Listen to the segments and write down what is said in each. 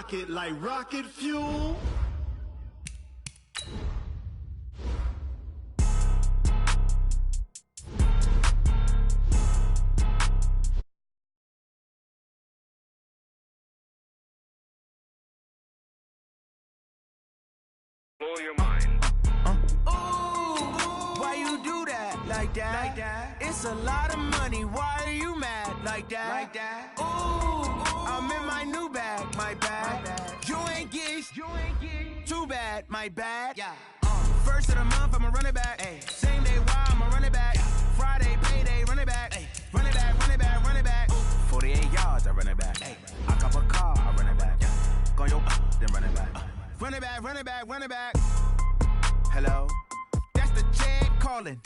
rocket like rocket fuel. Blow your mind. Why you do that like that? Like that? It's a lot of money. Why are you mad like that? Like that? Ooh, I'm in my new bag, my bad. You ain't get too bad, my bad. Yeah. First of the month, I'ma run it back. Ay. Same day, why I'ma run it back. Friday, payday, run it back. Ay. Run it back, run it back, run it back. 48 yards, I run it back. Ay. I cop a car, I run it back. Go yo, then run it back. Run it back, run it back, run it back. Hello? That's the check calling.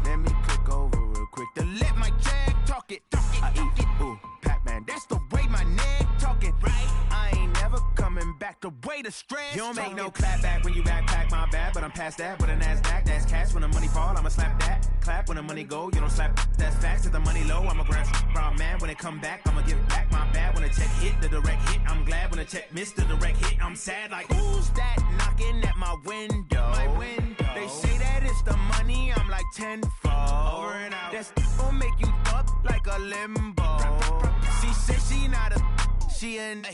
Let me click over real quick to let my check talk it. I eat it, ooh, Pac-Man. That's the way my neck talking. Right? I ain't never coming back. The way the stress. You don't make no clap back when you backpack, my bad. But I'm past that with a NASDAQ. That's cash. When the money fall, I'ma slap that. Clap when the money go. You don't slap. That's facts. If the money low, I'ma grab brown man. When it come back, I'ma give it back. My bad. When the check hit, the direct hit. I'm glad when the check missed the direct hit. I'm sad like who's that knocking at my window? My window. They say that it's the money. I'm like tenfold. Over and out. That's gon' make you up like a limbo. She said she not a. She an.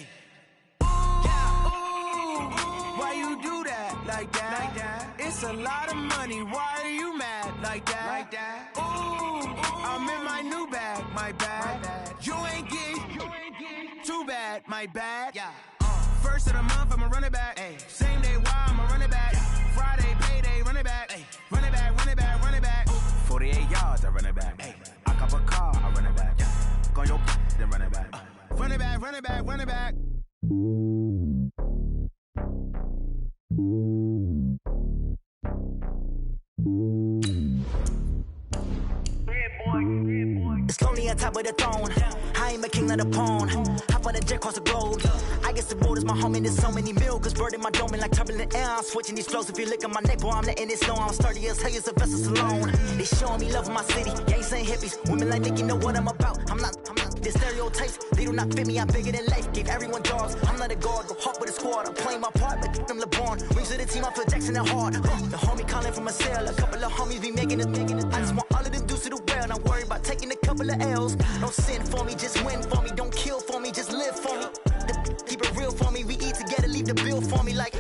Why you do that like that? Like that? It's a lot of money. Why are you mad like that? Like that? Ooh, I'm in my new bag, my bad. You ain't get too bad, my bad. Yeah. First of the month, I'ma run it back. Ay. Same day, why I'ma run it back. Friday, payday, run it back. Ay. Run it back, run it back, run it back. 48 yards, I run it back. Ay. I cop a car, I run it back. Go yo, then run it back. Run it back, run it back, run it back. It's lonely on top of the throne. I am a king of the pawn. Hop on a jet across the globe. I guess the world is my home and there's so many milk. Bird in my dome and like turbulent air. I'm switching these flows. If you look at my neck, boy, I'm letting it snow. I'm sturdy as hell as a vessel alone. They showing me love in my city. Gangs ain't hippies. Women like Nicky know what I'm about. I'm not the stereotypes. They do not fit me. I'm bigger than life. Gave everyone dogs. I'm not a guard. Go hard with a squad. I'm playing my part, but them LeBron. Rings to the team. I feel Jackson and hard. The homie calling from a cell. A couple of homies be making it. I just want all of them dudes to do well. Not worry about taking a couple of L's. Don't sin for me, just win for me. Don't kill for me, just live for me. Keep it real for me. We eat together, leave the bill for me like.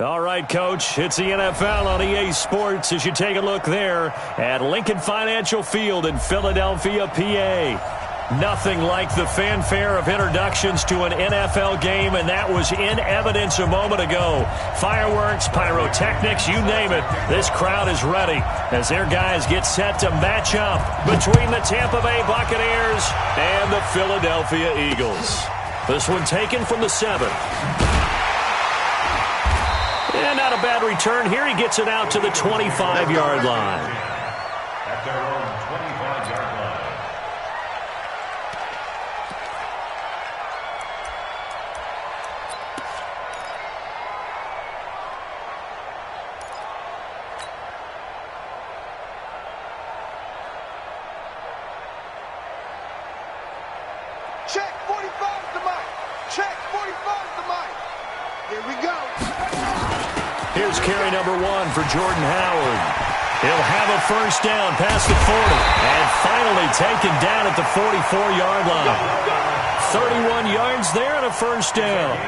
All right, Coach, it's the NFL on EA Sports as you take a look there at Lincoln Financial Field in Philadelphia, PA. Nothing like the fanfare of introductions to an NFL game, and that was in evidence a moment ago. Fireworks, pyrotechnics, you name it. This crowd is ready as their guys get set to match up between the Tampa Bay Buccaneers and the Philadelphia Eagles. This one taken from the 7. And not a bad return here. He gets it out to the 25-yard line. At their own 25-yard line. Check 45's the mic. Check 45's the mic. Here we go. Here's carry number 1 for Jordan Howard. He'll have a first down past the 40 and finally taken down at the 44-yard line. 31 yards there and a first down.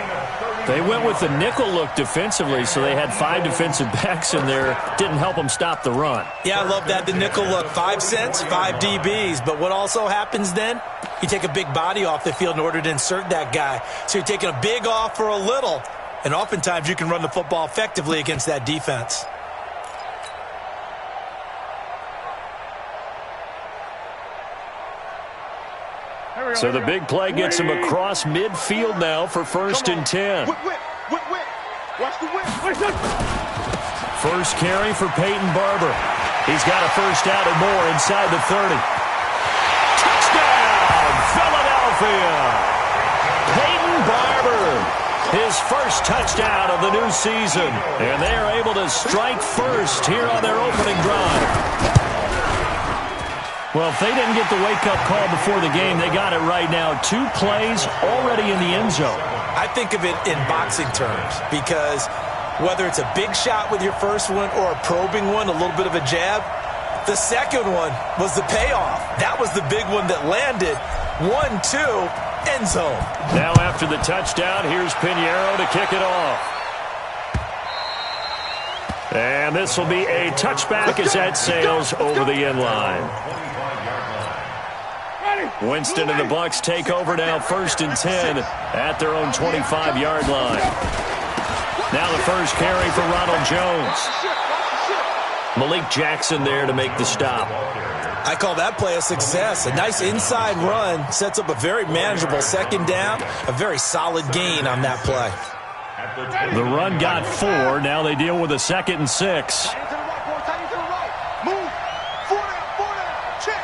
They went with the nickel look defensively, so they had 5 defensive backs in there. Didn't help them stop the run. Yeah, I love that, the nickel look. 5 cents, 5 DBs. But what also happens then? You take a big body off the field in order to insert that guy. So you're taking a big off for a little. And oftentimes you can run the football effectively against that defense. So the big play gets him across midfield now for 1st and 10. Whip. Watch the whip. First carry for Peyton Barber. He's got a first out and more inside the 30. Touchdown, Philadelphia! Peyton Barber. His first touchdown of the new season. And they are able to strike first here on their opening drive. Well, if they didn't get the wake-up call before the game, they got it right now. 2 plays already in the end zone. I think of it in boxing terms because whether it's a big shot with your first one or a probing one, a little bit of a jab, the second one was the payoff. That was the big one that landed. 1-2, end zone. Now after the touchdown, here's Pinheiro to kick it off. And this will be a touchback as that sails over the end line. Winston and the Bucs take over now, 1st and 10 at their own 25-yard line. Now the first carry for Ronald Jones. Malik Jackson there to make the stop. I call that play a success. A nice inside run sets up a very manageable second down, a very solid gain on that play. The run got 4. Now they deal with a 2nd and 6. Move. 4 down. Check.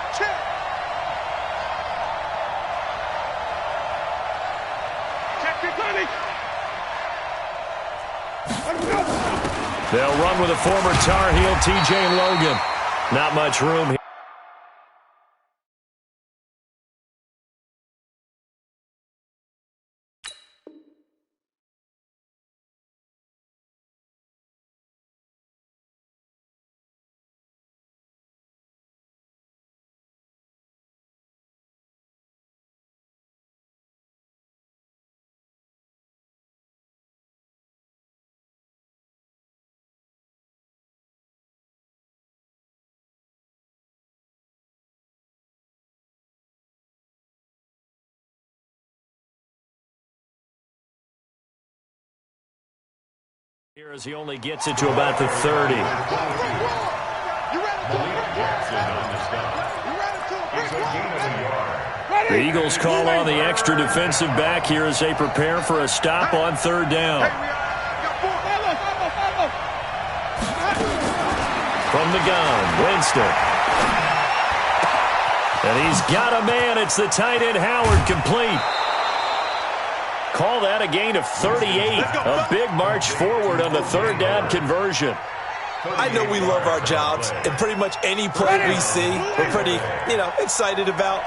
They'll run with a former Tar Heel, T.J. Logan. Not much room here. Here as he only gets it to about the 30. The Eagles call on the extra defensive back here as they prepare for a stop on 3rd down. From the gun, Winston. And he's got a man. It's the tight end Howard, complete. Call that a gain of 38. A big march forward on the 3rd down conversion. I know we love our jobs, and pretty much any play we see, we're pretty, excited about.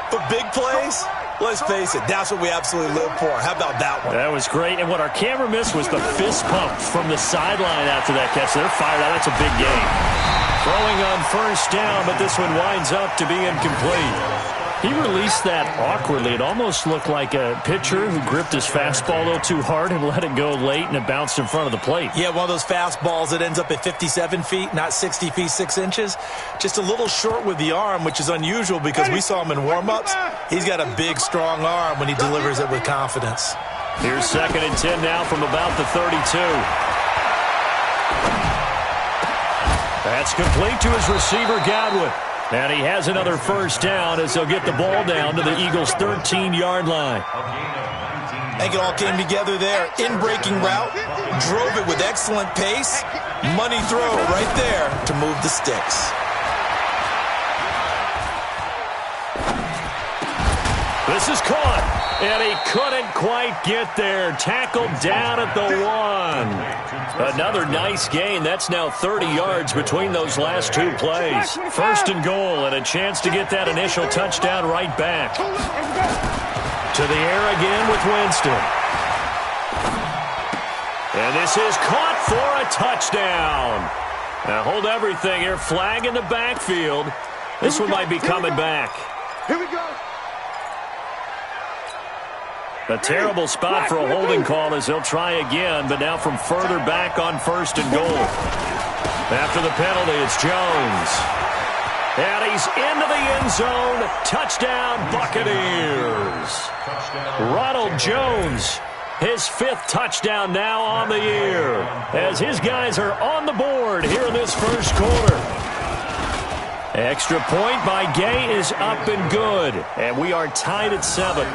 But big plays, let's face it, that's what we absolutely live for. How about that one? That was great. And what our camera missed was the fist pump from the sideline after that catch. They're fired out. That's a big game. Throwing on 1st down, but this one winds up to be incomplete. He released that awkwardly. It almost looked like a pitcher who gripped his fastball a little too hard and let it go late, and it bounced in front of the plate. Yeah, one of those fastballs that ends up at 57 feet, not 60 feet, 6 inches. Just a little short with the arm, which is unusual because we saw him in warm-ups. He's got a big, strong arm when he delivers it with confidence. Here's 2nd and 10 now from about the 32. That's complete to his receiver, Godwin. And he has another 1st down as they'll get the ball down to the Eagles' 13-yard line. I think it all came together there. In-breaking route, drove it with excellent pace. Money throw right there to move the sticks. This is caught, and he couldn't quite get there. Tackled down at the 1. Another nice gain. That's now 30 yards between those last 2 plays. 1st and goal, and a chance to get that initial touchdown right back. To the air again with Winston. And this is caught for a touchdown. Now hold everything here. Flag in the backfield. This one might be coming back. Here we go. A terrible spot for a holding call as they'll try again, but now from further back on 1st and goal. After the penalty, it's Jones. And he's into the end zone. Touchdown, Buccaneers. Ronald Jones, his 5th touchdown now on the year, as his guys are on the board here in this 1st quarter. Extra point by Gay is up and good, and we are tied at 7.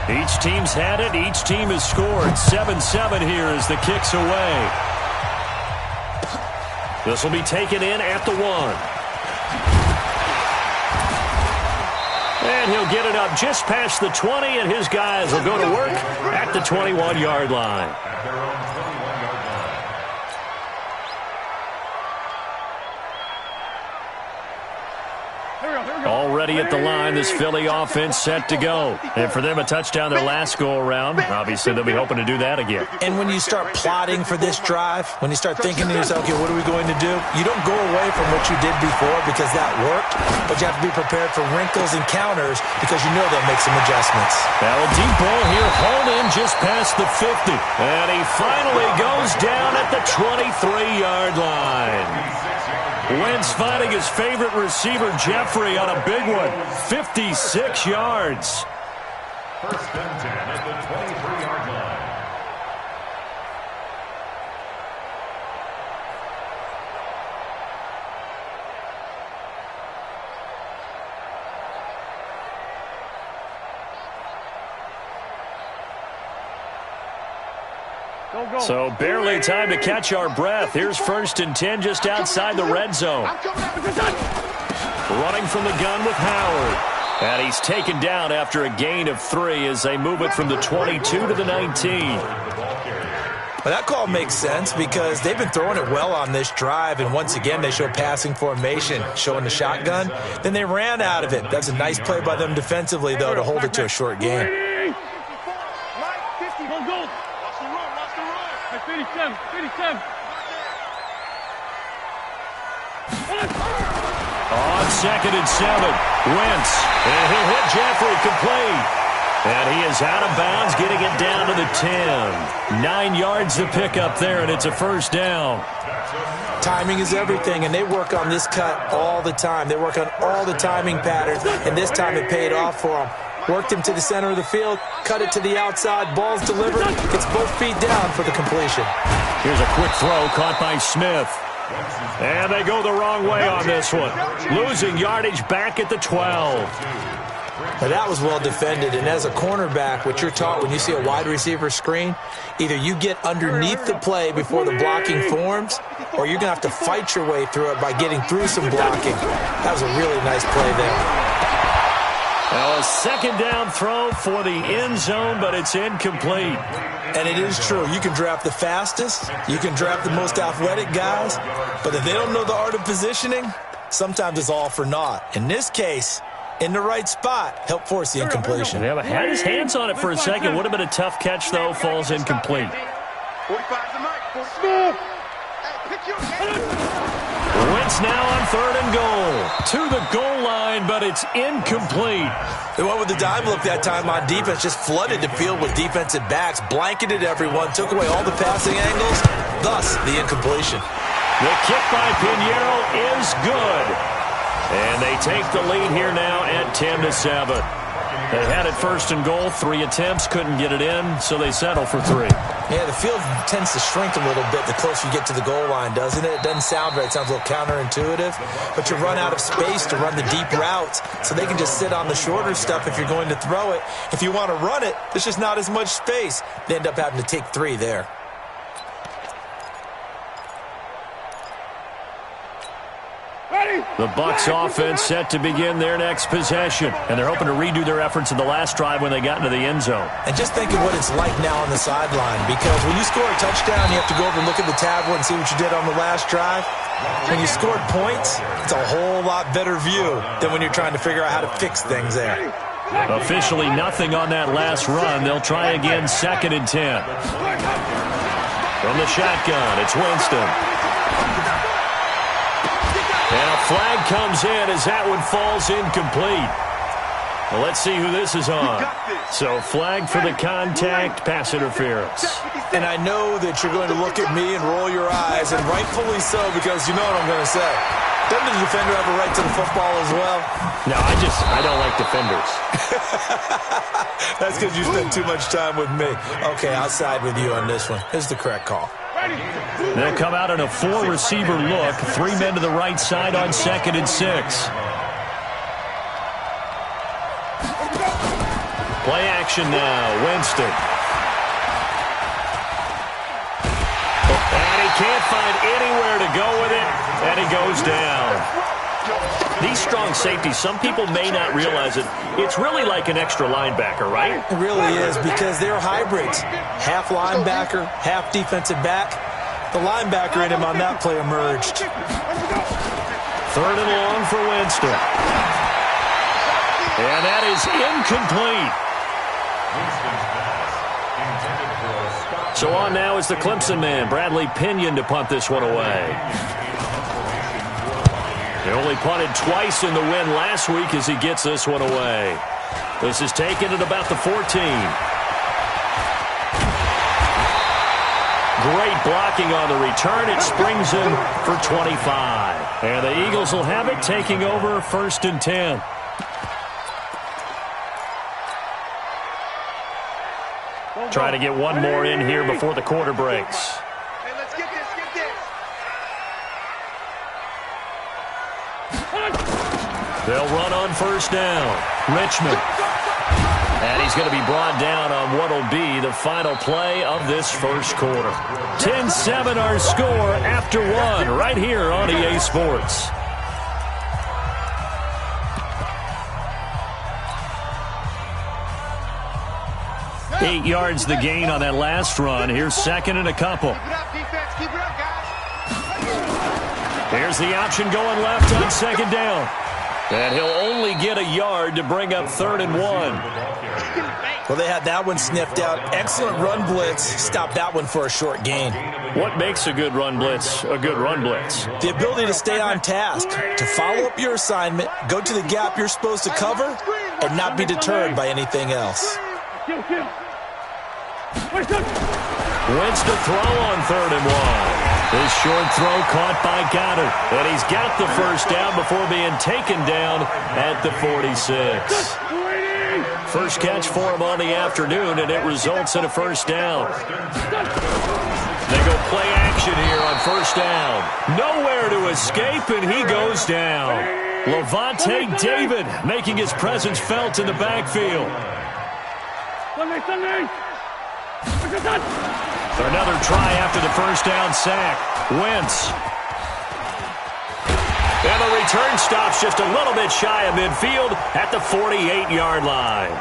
Each team's had it. Each team has scored. 7-7 here as the kick's away. This will be taken in at the 1. And he'll get it up just past the 20, and his guys will go to work at the 21-yard line. Already at the line, this Philly offense set to go. And for them, a touchdown their last go-around. Obviously, they'll be hoping to do that again. And when you start plotting for this drive, when you start thinking to yourself, okay, what are we going to do? You don't go away from what you did before because that worked, but you have to be prepared for wrinkles and counters because you know they'll make some adjustments. Now a deep ball here, hauled in just past the 50. And he finally goes down at the 23-yard line. Wentz finding his favorite receiver, Jeffrey, on a big one. 56 yards. First and 10 at the 23-yard line. So barely time to catch our breath. Here's first and 10 just outside the red zone. Running from the gun with Howard. And he's taken down after a gain of 3 as they move it from the 22 to the 19. Well, that call makes sense because they've been throwing it well on this drive, and once again they show passing formation, showing the shotgun. Then they ran out of it. That's a nice play by them defensively, though, to hold it to a short gain. 57. On second and 7, Wentz. And he'll hit Jeffrey complete. And he is out of bounds, getting it down to the 10. 9 yards to pick up there, and it's a first down. Timing is everything, and they work on this cut all the time. They work on all the timing patterns, and this time it paid off for them. Worked him to the center of the field, cut it to the outside, ball's delivered, gets both feet down for the completion. Here's a quick throw caught by Smith. And they go the wrong way on this one. Losing yardage back at the 12. Now that was well defended, and as a cornerback, what you're taught when you see a wide receiver screen, either you get underneath the play before the blocking forms, or you're going to have to fight your way through it by getting through some blocking. That was a really nice play there. Now a second down throw for the end zone, but it's incomplete. And it is true. You can draft the fastest. You can draft the most athletic guys. But if they don't know the art of positioning, sometimes it's all for naught. In this case, in the right spot, help force the incompletion. Yeah, but had his hands on it for a second. Would have been a tough catch, though. Falls incomplete. 45's the mic. 45. Wentz now on third and goal. To the goal line, but it's incomplete. They went with the dime look that time on defense, just flooded the field with defensive backs, blanketed everyone, took away all the passing angles, thus the incompletion. The kick by Pinheiro is good. And they take the lead here now at 10-7. They had it first and goal, 3 attempts, couldn't get it in, so they settle for 3. Yeah, the field tends to shrink a little bit the closer you get to the goal line, doesn't it? It doesn't sound right. It sounds a little counterintuitive. But you run out of space to run the deep routes, so they can just sit on the shorter stuff if you're going to throw it. If you want to run it, there's just not as much space. They end up having to take 3 there. The Bucs offense set to begin their next possession, and they're hoping to redo their efforts in the last drive when they got into the end zone. And just think of what it's like now on the sideline, because when you score a touchdown, you have to go over and look at the tablet and see what you did on the last drive. When you scored points, it's a whole lot better view than when you're trying to figure out how to fix things there. Officially nothing on that last run. They'll try again, second and 10. From the shotgun, it's Winston. And a flag comes in as that one falls incomplete. Well, let's see who this is on. So flag for the contact, pass interference. And I know that you're going to look at me and roll your eyes, and rightfully so, because you know what I'm going to say. Doesn't the defender have a right to the football as well? No, I don't like defenders. That's because you spend too much time with me. Okay, I'll side with you on this one. Here's the correct call. They'll come out in a 4-receiver look. 3 men to the right side on second and 6. Play action now. Winston. And he can't find anywhere to go with it. And he goes down. These strong safeties, some people may not realize it. It's really like an extra linebacker, right? It really is, because they're hybrids. Half linebacker, half defensive back. The linebacker in him on that play emerged. Third and long for Winston. And that is incomplete. So on now is the Clemson man, Bradley Pinion, to punt this one away. He only punted twice in the win last week as he gets this one away. This is taken at about the 14. Great blocking on the return. It springs him for 25. And the Eagles will have it, taking over 1st and 10. Try to get one more in here before the quarter breaks. Hey, let's get this, get this. They'll run on 1st down. Richmond. And he's going to be brought down on what will be the final play of this first quarter. 10-7 our score after one right here on EA Sports. Eight yards the gain on that last run. Here's 2nd and a couple. Keep it up, defense. Keep it up, guys. Here's the option going left on 2nd down. And he'll only get a yard to bring up 3rd and 1. Well, they had that one sniffed out. Excellent run blitz. Stopped that one for a short gain. What makes a good run blitz a good run blitz? The ability to stay on task, to follow up your assignment, go to the gap you're supposed to cover, and not be deterred by anything else. Wins to throw on 3rd and 1. His short throw caught by Goddard. And he's got the first down before being taken down at the 46. First catch for him on the afternoon, and it results in a first down. They go play action here on 1st down. Nowhere to escape, and he goes down. Levante David making his presence felt in the backfield. Another try after the first down sack. Wentz. And the return stops just a little bit shy of midfield at the 48-yard line.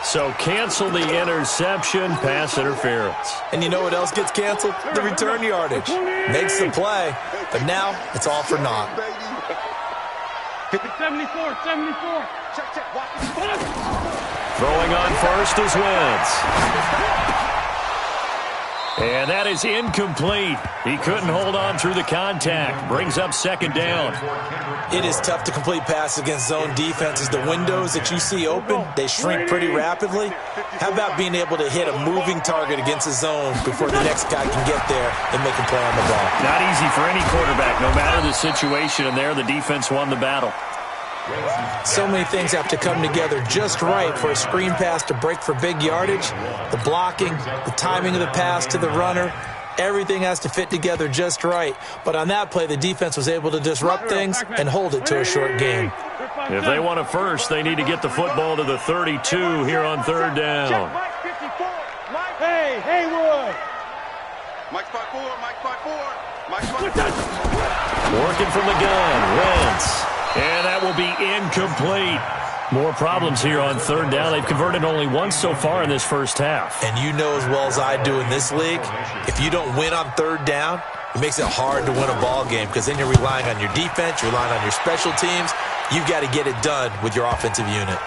So cancel the interception, pass interference. And you know what else gets canceled? The return yardage. Makes the play, but now it's all for naught. 74. Check. Throwing on 1st is Wentz. And that is incomplete. He couldn't hold on through the contact. Brings up 2nd down. It is tough to complete passes against zone defenses. The windows that you see open, they shrink pretty rapidly. How about being able to hit a moving target against a zone before the next guy can get there and make a play on the ball? Not easy for any quarterback, no matter the situation, and there the defense won the battle. So many things have to come together just right for a screen pass to break for big yardage. The blocking, the timing of the pass to the runner, everything has to fit together just right. But on that play, the defense was able to disrupt things and hold it to a short gain. If they want a first, they need to get the football to the 32 here on 3rd down. Hey, Haywood. Mike spot 4. Working from the gun, Wentz. And that will be incomplete. More problems here on 3rd down. They've converted only once so far in this first half. And you know as well as I do in this league, if you don't win on 3rd down, it makes it hard to win a ball game because then you're relying on your defense, you're relying on your special teams. You've got to get it done with your offensive unit.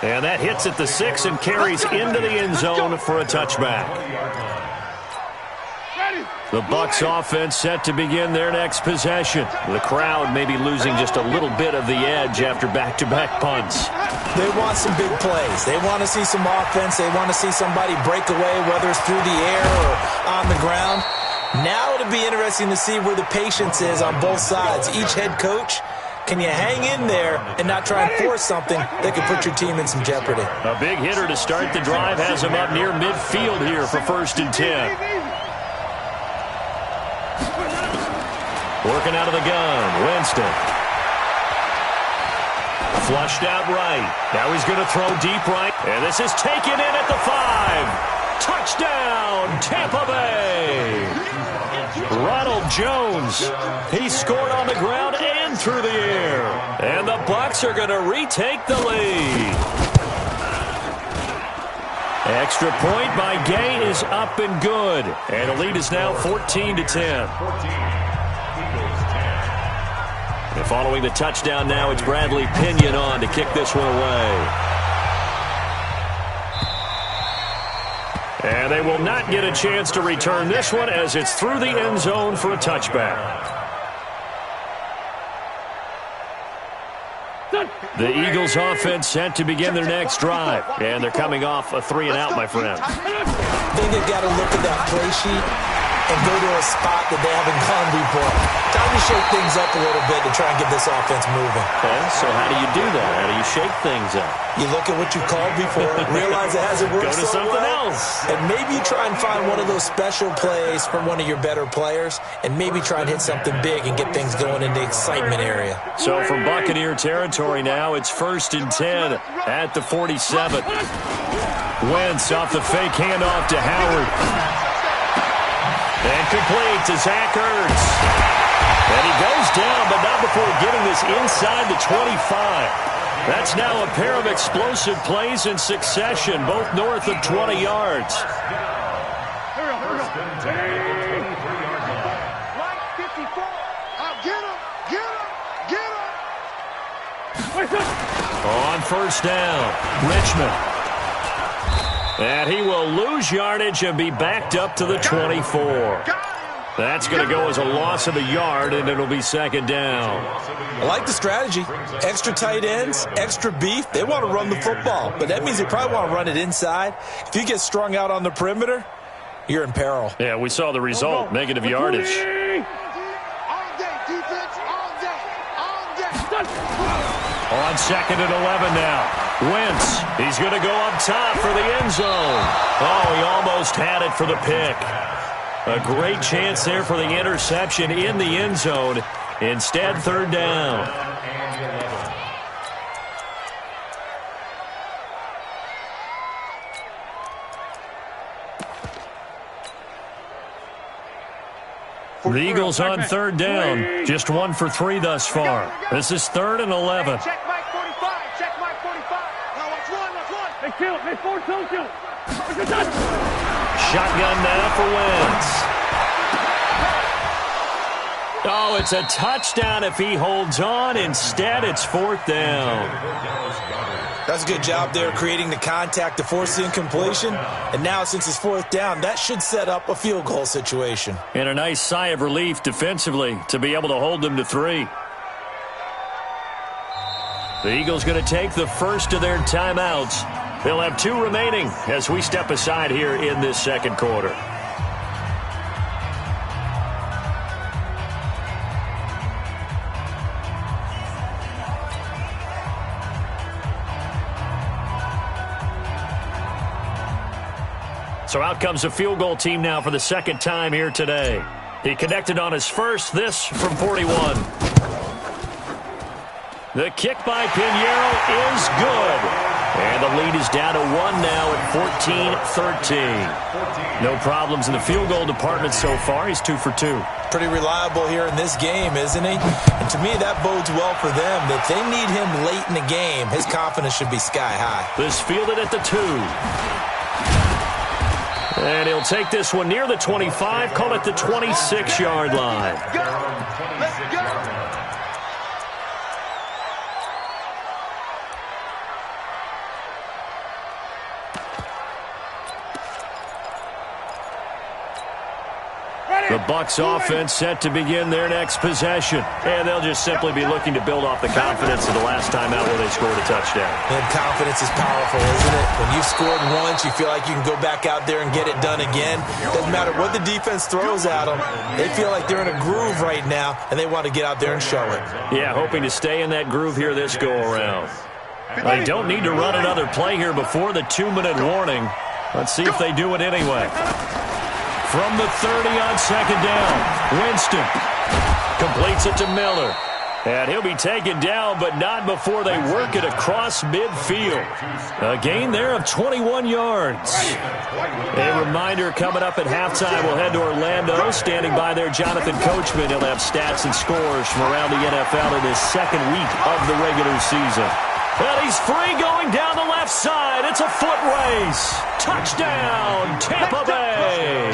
And that hits at the 6 and carries into the end zone for a touchback. The Bucs offense set to begin their next possession. The crowd may be losing just a little bit of the edge after back-to-back punts. They want some big plays. They want to see some offense. They want to see somebody break away, whether it's through the air or on the ground. Now it'll be interesting to see where the patience is on both sides. Each head coach, can you hang in there and not try and force something that could put your team in some jeopardy? A big hitter to start the drive has him up near midfield here for 1st and 10. Working out of the gun, Winston. Flushed out right. Now he's going to throw deep right. And this is taken in at the 5. Touchdown, Tampa Bay. Ronald Jones. He scored on the ground and through the air. And the Bucs are going to retake the lead. Extra point by Gay is up and good. And the lead is now 14-10. And following the touchdown now, it's Bradley Pinion on to kick this one away. And they will not get a chance to return this one as it's through the end zone for a touchback. The Eagles offense set to begin their next drive. And they're coming off a 3-and-out, my friend. I think they've got to look at that play sheet and go to a spot that they haven't gone before. Time to shake things up a little bit to try and get this offense moving. Okay, so how do you do that? How do you shake things up? You look at what you called before, realize it hasn't worked Go to so something well, else. and maybe you try and find one of those special plays from one of your better players, and maybe try and hit something big and get things going in the excitement area. So from Buccaneer territory now, it's 1st and 10 at the 47. Wentz off the fake handoff to Howard. And complete to Zach Ertz. And he goes down, but not before getting this inside the 25. That's now a pair of explosive plays in succession, both north of 20 yards. On first down, Richmond. And he will lose yardage and be backed up to the 24. That's going to go as a loss of a yard, and it'll be 2nd down. I like the strategy. Extra tight ends, extra beef. They want to run the football, but that means they probably want to run it inside. If you get strung out on the perimeter, you're in peril. Yeah, we saw the result, negative yardage. All day, defense, all day, all day. On 2nd and 11 now. Wentz, he's going to go up top for the end zone. Oh, he almost had it for the pick. A great chance there for the interception in the end zone. Instead, 3rd down. The Eagles on 3rd down. Just 1 for 3 thus far. This is 3rd and 11. Check Mike 45. Check Mike 45. Now watch one. Hey, kill. Hey, 4-2, kill. Shotgun now for Wentz. Oh, it's a touchdown if he holds on. Instead, it's 4th down. That's a good job there creating the contact to force the incompletion. And now, since it's 4th down, that should set up a field goal situation. And a nice sigh of relief defensively to be able to hold them to 3. The Eagles going to take the first of their timeouts. They'll have 2 remaining as we step aside here in this 2nd quarter. So out comes the field goal team now for the 2nd time here today. He connected on his first, this from 41. The kick by Pinheiro is good. And the lead is down to 1 now at 14-13. No problems in the field goal department so far. He's 2 for 2. Pretty reliable here in this game, isn't he? And to me, that bodes well for them. If they need him late in the game, his confidence should be sky high. This fielded at the 2. And he'll take this one near the 25, call it the 26-yard line. Let's go. The Bucs offense set to begin their next possession. And they'll just simply be looking to build off the confidence of the last time out where they scored a touchdown. And confidence is powerful, isn't it? When you've scored once, you feel like you can go back out there and get it done again. Doesn't matter what the defense throws at them. They feel like they're in a groove right now, and they want to get out there and show it. Yeah, hoping to stay in that groove here this go-around. They don't need to run another play here before the 2-minute warning. Let's see if they do it anyway. From the 30 on 2nd down, Winston completes it to Miller. And he'll be taken down, but not before they work it across midfield. A gain there of 21 yards. A reminder coming up at halftime, we'll head to Orlando. Standing by there, Jonathan Coachman. He'll have stats and scores from around the NFL in his 2nd week of the regular season. And he's free going down the left side. It's a foot race. Touchdown, Tampa Bay.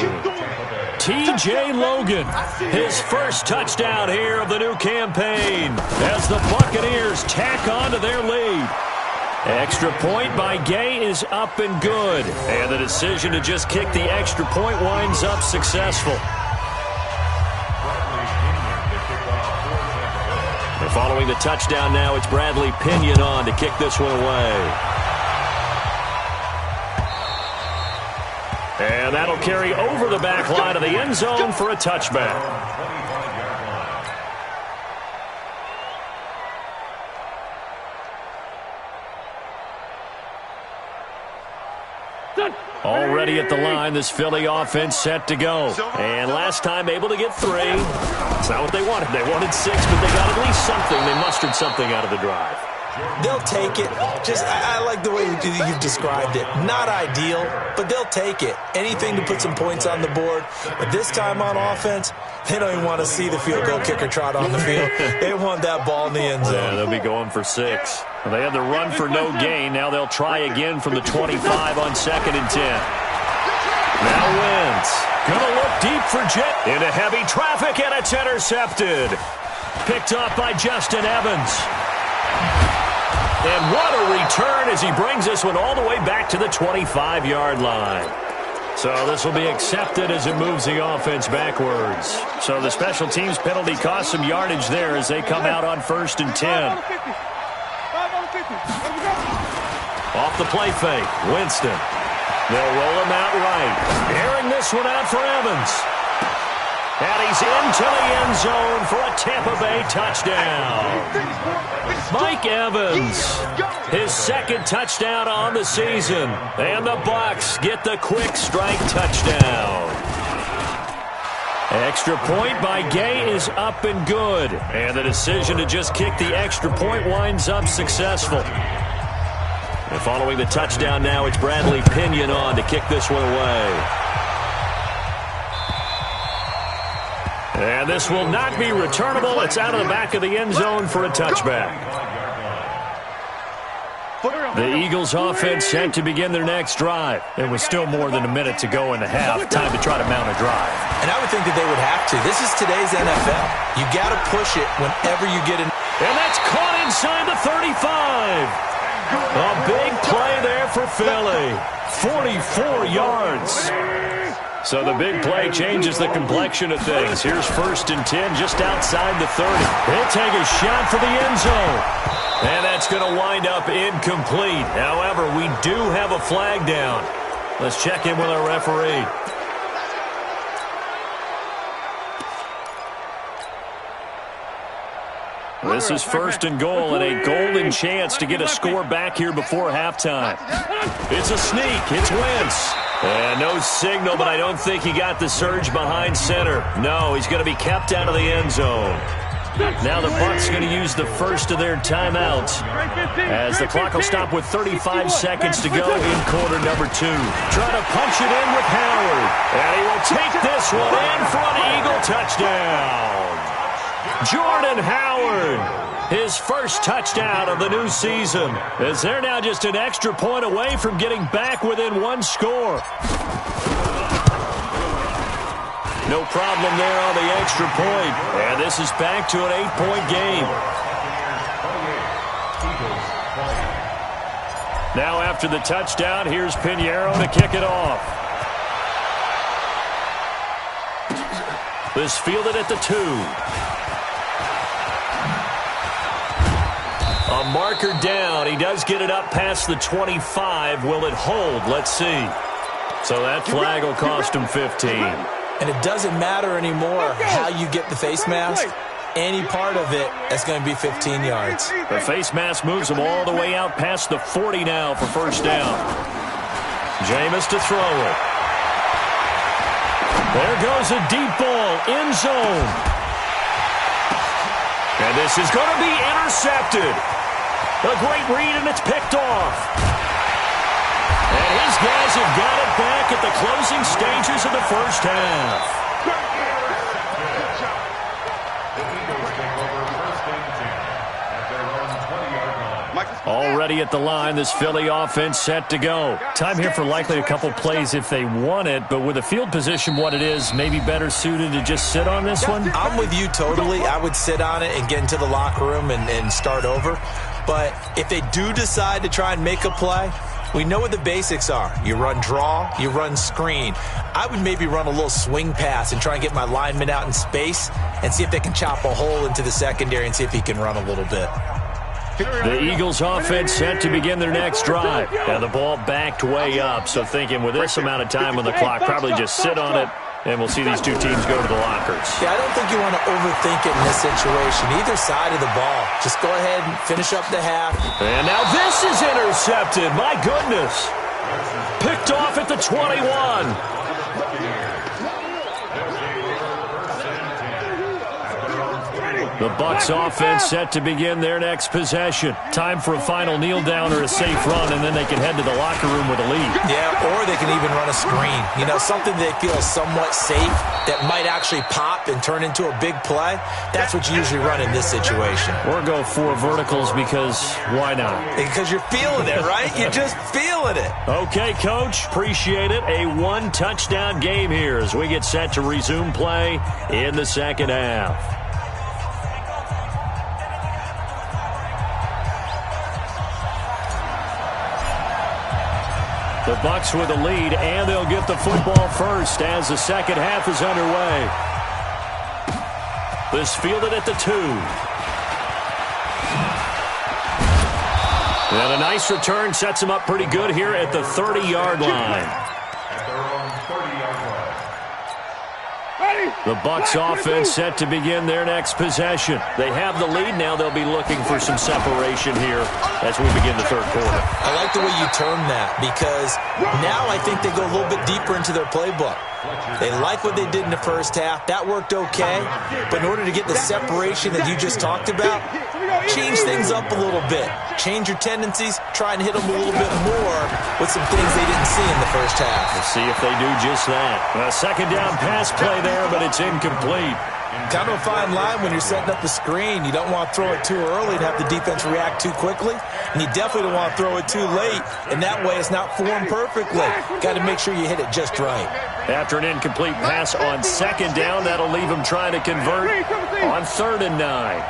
T.J. Logan. His first touchdown here of the new campaign as the Buccaneers tack on to their lead. Extra point by Gay is up and good. And the decision to just kick the extra point winds up successful. And following the touchdown now, it's Bradley Pinion on to kick this one away. And that'll carry over the back line of the end zone for a touchback. Already at the line, this Philly offense set to go. And last time able to get 3. It's not what they wanted. They wanted 6, but they got at least something. They mustered something out of the drive. They'll take it. I like the way you've described it. Not ideal, but they'll take it. Anything to put some points on the board. But this time on offense, they don't even want to see the field goal kicker trot on the field. They want that ball in the end zone. Yeah, they'll be going for 6. Well, they had the run for no gain. Now they'll try again from the 25 on 2nd and 10. Now Wentz. Gonna look deep for Jet. Into heavy traffic, and it's intercepted. Picked up by Justin Evans. And what a return as he brings this one all the way back to the 25-yard line. So this will be accepted as it moves the offense backwards. So the special teams penalty cost some yardage there as they come out on 1st and 10. Off the play fake, Winston. They'll roll him out right. Airing this one out for Evans. And he's into the end zone for a Tampa Bay touchdown. Mike Evans, his 2nd touchdown on the season. And the Bucs get the quick strike touchdown. Extra point by Gay is up and good. And the decision to just kick the extra point winds up successful. And following the touchdown now, it's Bradley Pinion on to kick this one away. And this will not be returnable. It's out of the back of the end zone for a touchback. The Eagles offense set to begin their next drive. It was still more than a minute to go in the half. Time to try to mount a drive. And I would think that they would have to. This is today's NFL. You got to push it whenever you get in. And that's caught inside the 35. A big play there for Philly. 44 yards. So the big play changes the complexion of things. Here's 1st and 10 just outside the 30. They'll take a shot for the end zone. And that's going to wind up incomplete. However, we do have a flag down. Let's check in with our referee. This is 1st and goal and a golden chance to get a score back here before halftime. It's a sneak. It's Wentz. And no signal, but I don't think he got the surge behind center. No, he's going to be kept out of the end zone. Now the Bucs going to use the first of their timeouts as the clock will stop with 35 seconds to go in quarter number 2. Trying to punch it in with Howard. And he will take this one in for an Eagle touchdown. Jordan Howard, his first touchdown of the new season, as they're now just an extra point away from getting back within 1 score. No problem there on the extra point. And this is back to an 8-point game. Now after the touchdown, here's Pinheiro to kick it off. This fielded at the 2. A marker down. He does get it up past the 25. Will it hold? Let's see. So that flag will cost him 15. And it doesn't matter anymore how you get the face mask. Any part of it, that's going to be 15 yards. The face mask moves him all the way out past the 40 now for first down. Jameis to throw it. There goes a deep ball, end zone. And this is going to be intercepted. A great read, and it's picked off. And his guys have got it back at the closing stages of the first half. Already ready at the line. This Philly offense set to go. Time here for likely a couple plays if they want it, but with the field position what it is, maybe better suited to just sit on this one? I'm with you totally. I would sit on it and get into the locker room and start over. But if they do decide to try and make a play, we know what the basics are. You run draw, you run screen. I would maybe run a little swing pass and try and get my lineman out in space and see if they can chop a hole into the secondary and see if he can run a little bit. The Eagles offense set to begin their next drive. Now the ball backed way up, so thinking with this amount of time on the clock, probably just sit on it, and we'll see these two teams go to the lockers. Yeah, I don't think you want to overthink it in this situation. Either side of the ball. Just go ahead and finish up the half. And now this is intercepted. My goodness. Picked off at the 21. The Bucs offense set to begin their next possession. Time for a final kneel down or a safe run, and then they can head to the locker room with a lead. Yeah, or they can even run a screen. You know, something they feel is somewhat safe that might actually pop and turn into a big play. That's what you usually run in this situation. Or go 4 verticals because why not? Because you're feeling it, right? You're just feeling it. Okay, Coach. Appreciate it. A 1-touchdown game here as we get set to resume play in the second half. The Bucs with a lead, and they'll get the football first as the second half is underway. This fielded at the 2. And a nice return sets him up pretty good here at the 30-yard line. The Bucs offense set to begin their next possession. They have the lead. Now they'll be looking for some separation here as we begin the third quarter. I like the way you term that because now I think they go a little bit deeper into their playbook. They like what they did in the first half. That worked okay. But in order to get the separation that you just talked about, change things up a little bit. Change your tendencies. Try and hit them a little bit more with some things they didn't see in the first half. We'll see if they do just that. A second down pass play there, but it's incomplete. Kind of a fine line when you're setting up a screen. You don't want to throw it too early and have the defense react too quickly. And you definitely don't want to throw it too late. And that way it's not formed perfectly. Got to make sure you hit it just right. After an incomplete pass on second down, that'll leave him trying to convert on 3rd and 9.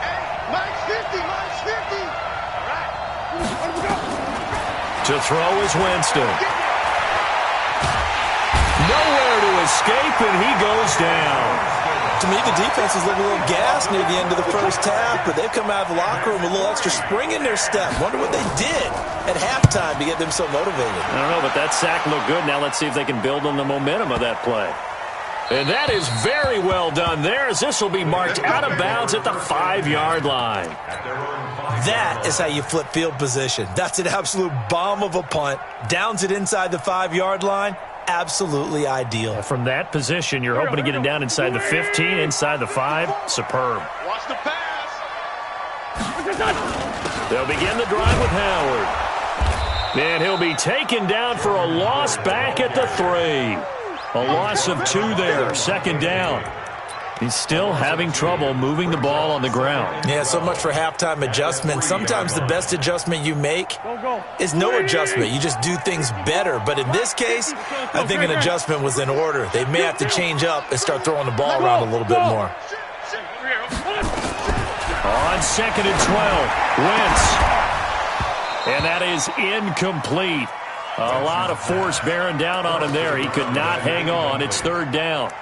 To throw is Winston. Nowhere to escape, and he goes down. To me, the defense is looking a little gassed near the end of the first half, but they've come out of the locker room with a little extra spring in their step. Wonder what they did at halftime to get them so motivated. I don't know, but that sack looked good. Now let's see if they can build on the momentum of that play. And that is very well done there as this will be marked out of bounds at the 5-yard line. That is how you flip field position. That's an absolute bomb of a punt. Downs it inside the 5-yard line. Absolutely ideal. From that position, you're hoping to get it down inside the 15, inside the 5. Superb. Watch the pass. They'll begin the drive with Howard. And he'll be taken down for a loss back at the 3. A loss of 2 there, second down. He's still having trouble moving the ball on the ground. Yeah, so much for halftime adjustment. Sometimes the best adjustment you make is no adjustment. You just do things better. But in this case, I think an adjustment was in order. They may have to change up and start throwing the ball around a little bit more. On 2nd and 12, Wentz. And that is incomplete. A lot of force bearing down on him there. He could not hang on. It's 3rd down.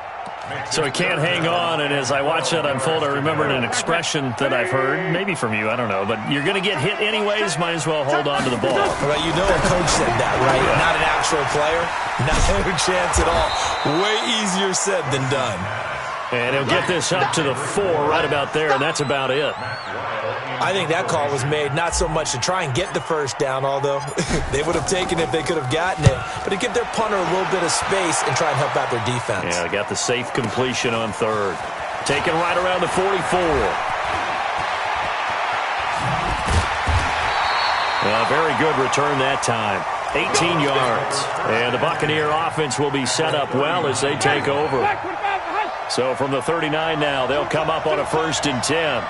So he can't hang on, and as I watch that unfold, I remembered an expression that I've heard, maybe from you, I don't know, but you're going to get hit anyways, might as well hold on to the ball. Well, you know a coach said that, right? Yeah. Not an actual player, not a chance at all. Way easier said than done. And he'll get this up to the 4 right about there, and that's about it. I think that call was made not so much to try and get the first down, although they would have taken it if they could have gotten it, but to give their punter a little bit of space and try and help out their defense. Yeah, they got the safe completion on 3rd. Taken right around the 44. Very good return that time. 18 yards. And the Buccaneer offense will be set up well as they take over. So from the 39 now, they'll come up on a 1st and 10.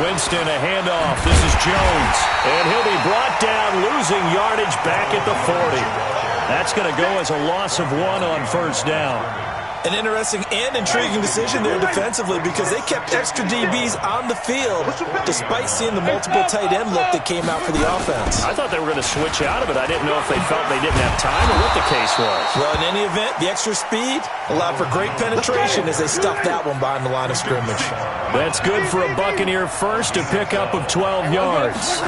Winston, a handoff. This is Jones. And he'll be brought down, losing yardage back at the 40. That's going to go as a loss of 1 on first down. An interesting and intriguing decision there defensively because they kept extra DBs on the field despite seeing the multiple tight end look that came out for the offense. I thought they were going to switch out of it. I didn't know if they felt they didn't have time or what the case was. Well, in any event, the extra speed allowed for great penetration as they stuffed that one behind the line of scrimmage. That's good for a Buccaneer first, a pickup of 12 yards.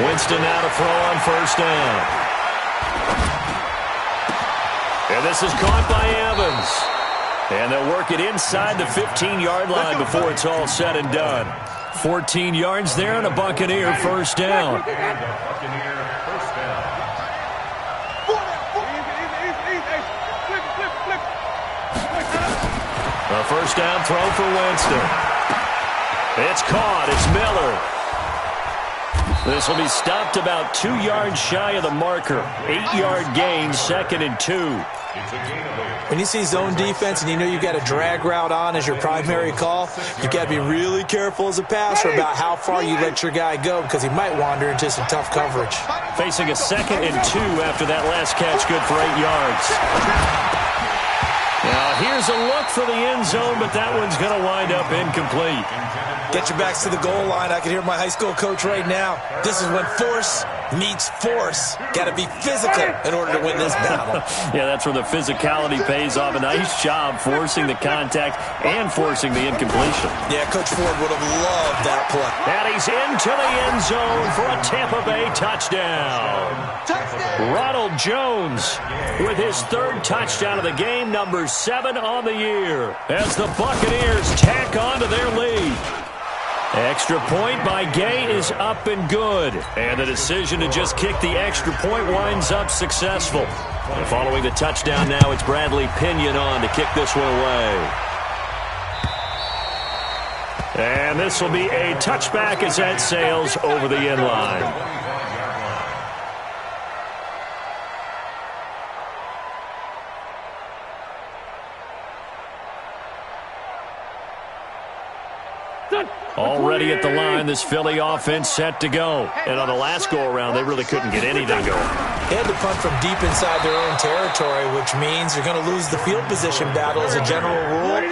Winston now to throw on first down. And this is caught by Evans. And they'll work it inside the 15-yard line before it's all said and done. 14 yards there and a Buccaneer first down. A first down throw for Winston. It's caught. It's Miller. This will be stopped about 2 yards shy of the marker. 8-yard gain, 2nd and 2. When you see zone defense and you know you've got a drag route on as your primary call, you've got to be really careful as a passer about how far you let your guy go because he might wander into some tough coverage. Facing a 2nd and 2 after that last catch, good for 8 yards. Now here's a look for the end zone, but that one's going to wind up incomplete. Get your backs to the goal line. I can hear my high school coach right now. This is when force meets force. Got to be physical in order to win this battle. Yeah, that's where the physicality pays off. A nice job forcing the contact and forcing the incompletion. Yeah, Coach Ford would have loved that play. And he's into the end zone for a Tampa Bay touchdown. Ronald Jones with his 3rd touchdown of the game, number 7 on the year, as the Buccaneers tack on to their lead. Extra point by Gay is up and good. And the decision to just kick the extra point winds up successful. And following the touchdown now, it's Bradley Pinion on to kick this one away. And this will be a touchback as that sails over the end line. Already at the line, this Philly offense set to go. And on the last go-around, they really couldn't get anything going. They had to punt from deep inside their own territory, which means you're going to lose the field position battle as a general rule.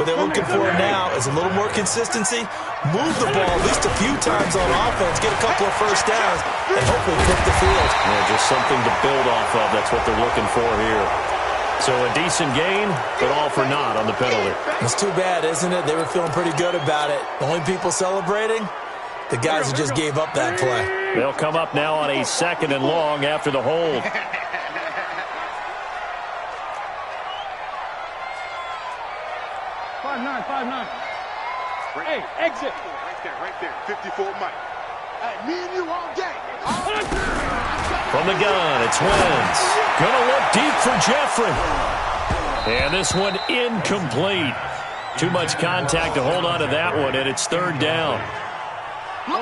What they're looking for now is a little more consistency, move the ball at least a few times on offense, get a couple of first downs, and hopefully flip the field. Yeah, just something to build off of. That's what they're looking for here. So a decent gain, but all for naught on the penalty. It's too bad, isn't it? They were feeling pretty good about it. The only people celebrating, the guys who just gave up that play. They'll come up now on a 2nd and long after the hold. 5-9. Hey, exit. Right there. 54 Mike. Hey, me and you all day. From the gun, it's Wentz. Gonna look deep for Jeffrey. And this one incomplete. Too much contact to hold on to that one, and it's 3rd down.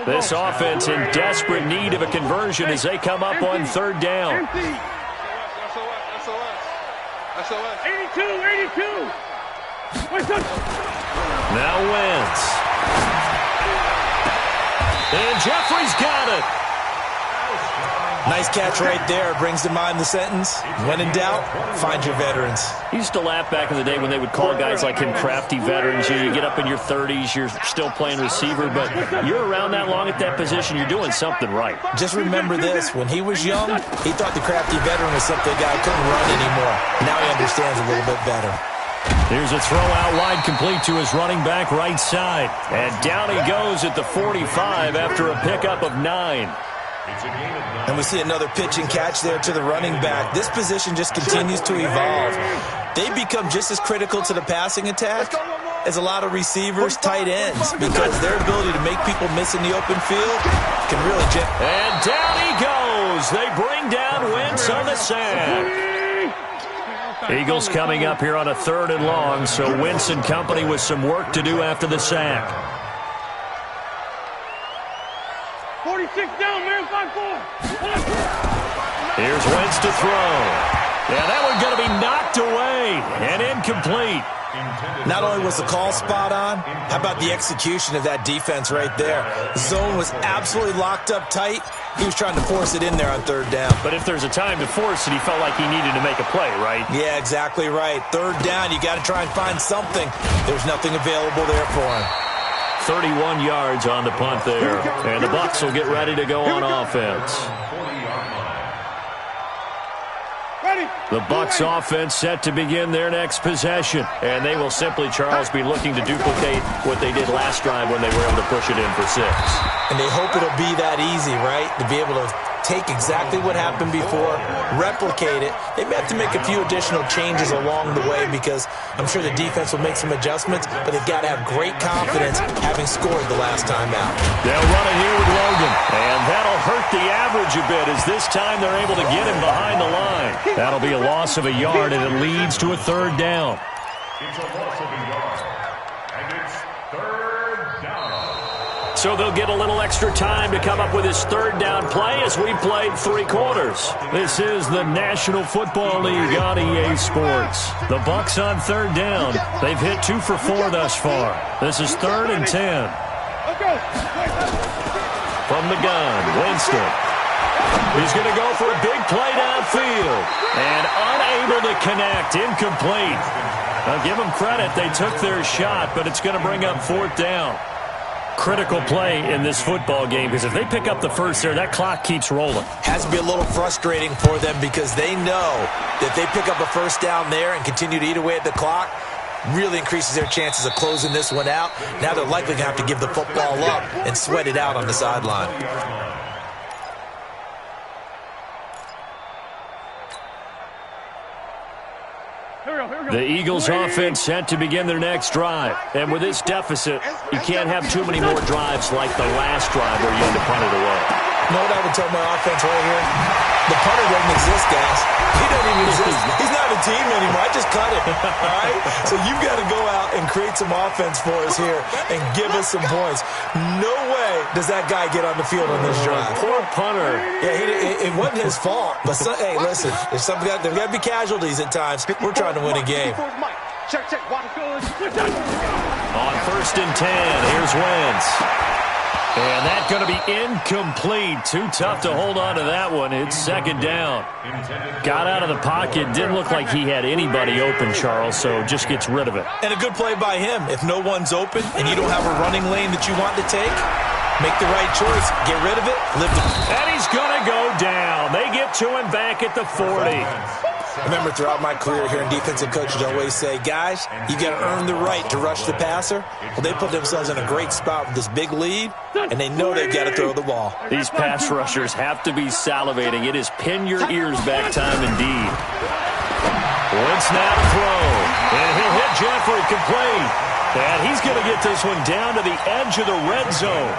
This offense in desperate need of a conversion as they come up on 3rd down. SOS. 82. Now Wentz. And Jeffrey's got it. Nice catch right there. Brings to mind the sentence, when in doubt, find your veterans. He used to laugh back in the day when they would call guys like him crafty veterans. You get up in your 30s, you're still playing receiver, but you're around that long at that position, you're doing something right. Just remember this, when he was young, he thought the crafty veteran was something a guy couldn't run anymore. Now he understands a little bit better. Here's a throw out wide complete to his running back right side. And down he goes at the 45 after a pickup of 9. And we see another pitch and catch there to the running back. This position just continues to evolve. They become just as critical to the passing attack as a lot of receivers, tight ends, because their ability to make people miss in the open field can really And down he goes. They bring down Wentz on the sack. Eagles coming up here on a 3rd and long, so Wentz and company with some work to do after the sack. 46 down, man, 5-4. Here's Wentz to throw. Yeah, that one going to be knocked away and incomplete. Not only was the call spot on, how about the execution of that defense right there? The zone was absolutely locked up tight. He was trying to force it in there on third down. But if there's a time to force it, he felt like he needed to make a play, right? Yeah, exactly right. Third down, you got to try and find something. There's nothing available there for him. 31 yards on the punt there. And the Bucs will get ready to go on offense. The Bucs offense set to begin their next possession. And they will simply, Charles, be looking to duplicate what they did last drive when they were able to push it in for 6. And they hope it'll be that easy, right? To be able to take exactly what happened before, replicate it. They may have to make a few additional changes along the way because I'm sure the defense will make some adjustments, but they've got to have great confidence having scored the last time out. They'll run it here with Logan, and that'll hurt the average a bit as this time they're able to get him behind the line. That'll be a loss of a yard, and it leads to a third down. It's a loss of a yard, and it's third down. So they'll get a little extra time to come up with his third down play as we played 3 quarters. This is the National Football League on EA Sports. The Bucs on third down. They've hit 2 for 4 thus far. This is 3rd and 10. From the gun, Winston. He's going to go for a big play downfield. And unable to connect, incomplete. Now give them credit, they took their shot, but it's going to bring up 4th down. Critical play in this football game because if they pick up the first there, that clock keeps rolling. Has to be a little frustrating for them because they know that they pick up a first down there and continue to eat away at the clock, really increases their chances of closing this one out. Now they're likely going to have to give the football up and sweat it out on the sideline. The Eagles offense set to begin their next drive. And with this deficit, you can't have too many more drives like the last drive where you had to punt it away. You know what I would tell my offense right here? The punter doesn't exist, guys. He doesn't even exist. He's not a team anymore. I just cut him, all right? So you've got to go out and create some offense for us here and give us some points. No way does that guy get on the field on this drive. Poor punter. Yeah, it wasn't his fault. But, hey, listen, there's got to be casualties at times. We're trying to win a game. On 1st and 10, here's Wentz. And that's going to be incomplete. Too tough to hold on to that one. It's 2nd down. Got out of the pocket. Didn't look like he had anybody open, Charles, so just gets rid of it. And a good play by him. If no one's open and you don't have a running lane that you want to take, make the right choice. Get rid of it. And he's going to go down. They get to him back at the 40. I remember throughout my career hearing defensive coaches always say, guys, you got to earn the right to rush the passer. Well, they put themselves in a great spot with this big lead, and they know they've got to throw the ball. These pass rushers have to be salivating. It is pin your ears back time indeed. Wentz now to throw. And he'll hit Jeffrey complete. And he's going to get this one down to the edge of the red zone.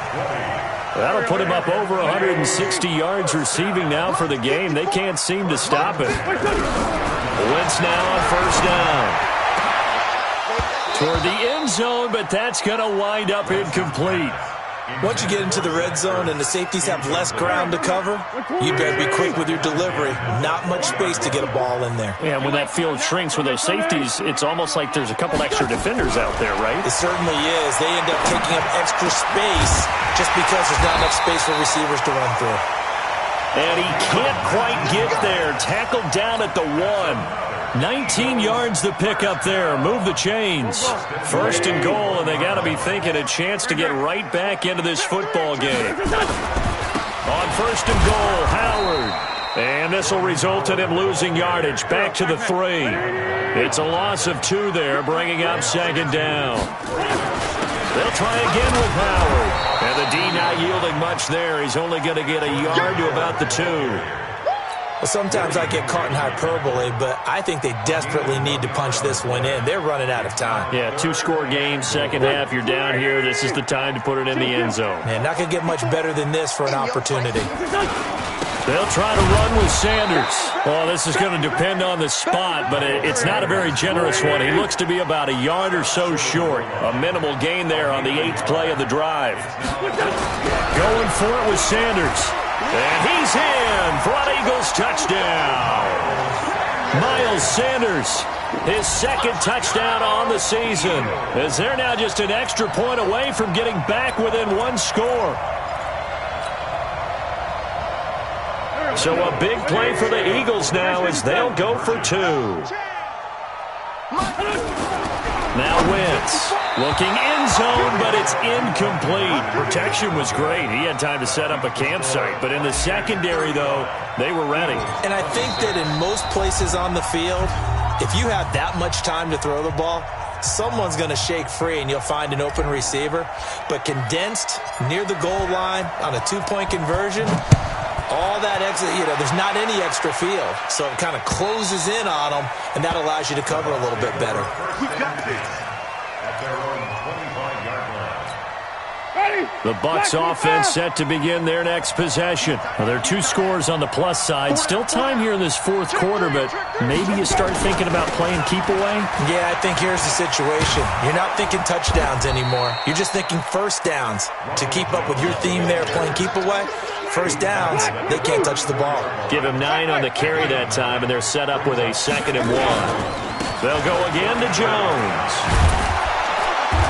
That'll put him up over 160 yards receiving now for the game. They can't seem to stop it. Wentz now on 1st down. Toward the end zone, but that's going to wind up incomplete. Once you get into the red zone and the safeties have less ground to cover, you better be quick with your delivery. Not much space to get a ball in there. Yeah, when that field shrinks with those safeties, it's almost like there's a couple extra defenders out there, right? It certainly is. They end up taking up extra space just because there's not enough space for receivers to run through. And he can't quite get there. Tackled down at the 1. 19 yards to pick up there. Move the chains. 1st and goal, and they got to be thinking a chance to get right back into this football game. On 1st and goal, Howard. And this will result in him losing yardage. Back to the 3. It's a loss of 2 there, bringing up 2nd down. They'll try again with Howard. And the D not yielding much there. He's only going to get a yard to about the 2. Well, sometimes I get caught in hyperbole, but I think they desperately need to punch this one in. They're running out of time. Yeah, 2-score game, 2nd half. You're down here. This is the time to put it in the end zone. Man, not going to get much better than this for an opportunity. They'll try to run with Sanders. Well, this is going to depend on the spot, but it's not a very generous one. He looks to be about a yard or so short. A minimal gain there on the 8th play of the drive. Going for it with Sanders. And he's in for an Eagles touchdown. Miles Sanders, his second touchdown on the season, as they're now just an extra point away from getting back within one score. So a big play for the Eagles now as they'll go for 2. Now Wentz looking end zone, but it's incomplete. Protection was great. He had time to set up a campsite. But in the secondary, though, they were ready. And I think that in most places on the field, if you have that much time to throw the ball, someone's going to shake free and you'll find an open receiver. But condensed near the goal line on a 2-point conversion, all that extra, there's not any extra field. So it kind of closes in on them, and that allows you to cover a little bit better. The Bucs offense set to begin their next possession. Well, there are 2 scores on the plus side. Still time here in this fourth quarter, but maybe you start thinking about playing keep away? Yeah, I think here's the situation. You're not thinking touchdowns anymore. You're just thinking first downs. To keep up with your theme there, playing keep away, first downs, they can't touch the ball. Give him 9 on the carry that time, and they're set up with a 2nd and 1. They'll go again to Jones.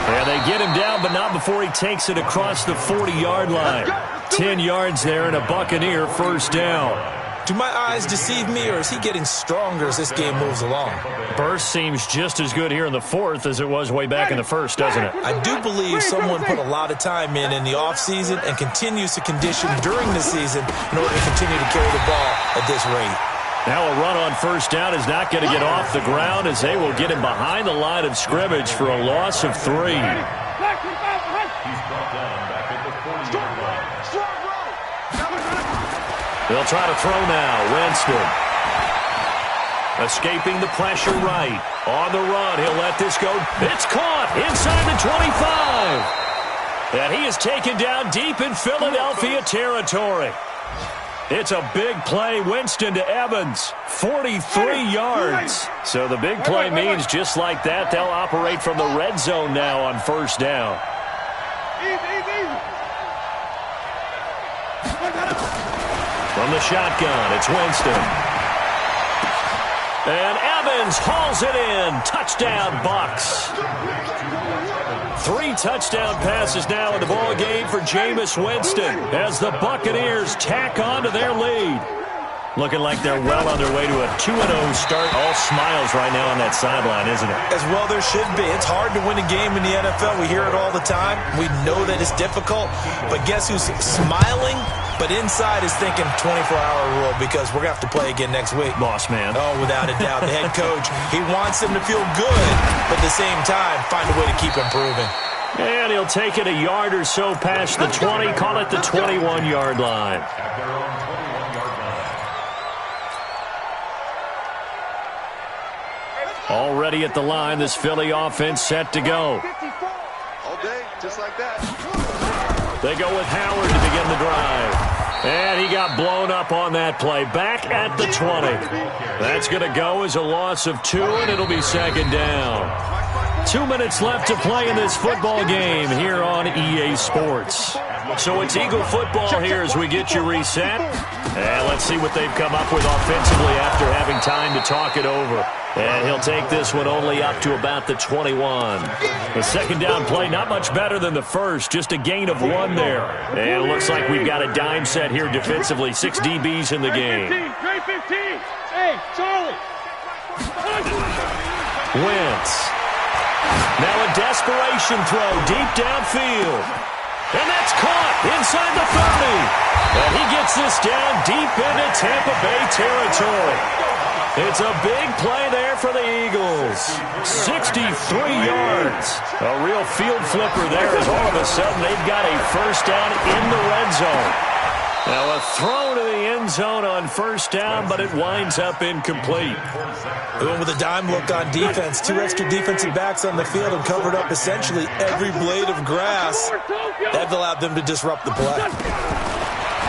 And they get him down, but not before he takes it across the 40-yard line. 10 yards there and a Buccaneer first down. Do my eyes deceive me, or is he getting stronger as this game moves along? Burst seems just as good here in the fourth as it was way back in the first, doesn't it? I do believe someone put a lot of time in the offseason and continues to condition during the season in order to continue to carry the ball at this rate. Now a run on first down is not going to get off the ground as they will get him behind the line of scrimmage for a loss of 3. He's brought down back at the 40-yard line. They'll try to throw now. Winston. Escaping the pressure right. On the run. He'll let this go. It's caught inside the 25. And he is taken down deep in Philadelphia territory. It's a big play. Winston to Evans. 43 yards. So the big play means just like that, they'll operate from the red zone now on first down. From the shotgun, it's Winston. And Evans hauls it in. Touchdown, Bucs. 3 touchdown passes now in the ball game for Jameis Winston as the Buccaneers tack on to their lead. Looking like they're well on their way to a 2-0 start. All smiles right now on that sideline, isn't it? As well there should be. It's hard to win a game in the NFL. We hear it all the time. We know that it's difficult. But guess who's smiling? But inside is thinking 24-hour rule because we're going to have to play again next week. Boss man. Oh, without a doubt. The head coach, he wants them to feel good, but at the same time, find a way to keep improving. And he'll take it a yard or so past the 20. Call it the 21-yard line. At their own 21-yard line. Already at the line, this Philly offense set to go. All day, just like that. They go with Howard to begin the drive. And he got blown up on that play. Back at the 20. That's going to go as a loss of 2, and it'll be second down. 2 minutes left to play in this football game here on EA Sports. So it's Eagle football here as we get you reset. And let's see what they've come up with offensively after having time to talk it over. And he'll take this one only up to about the 21. The second down play, not much better than the first, just a gain of 1 there. And it looks like we've got a dime set here defensively. 6 DBs in the game. Hey, Charlie. Wentz. Now a desperation throw deep downfield. And that's caught inside the 30. And he gets this down deep into Tampa Bay territory. It's a big play there for the Eagles. 63 yards. A real field flipper there as all of a sudden they've got a first down in the red zone. Now a throw to the end zone on first down, but it winds up incomplete. Going with a dime look on defense. 2 extra defensive backs on the field and covered up essentially every blade of grass. That allowed them to disrupt the play.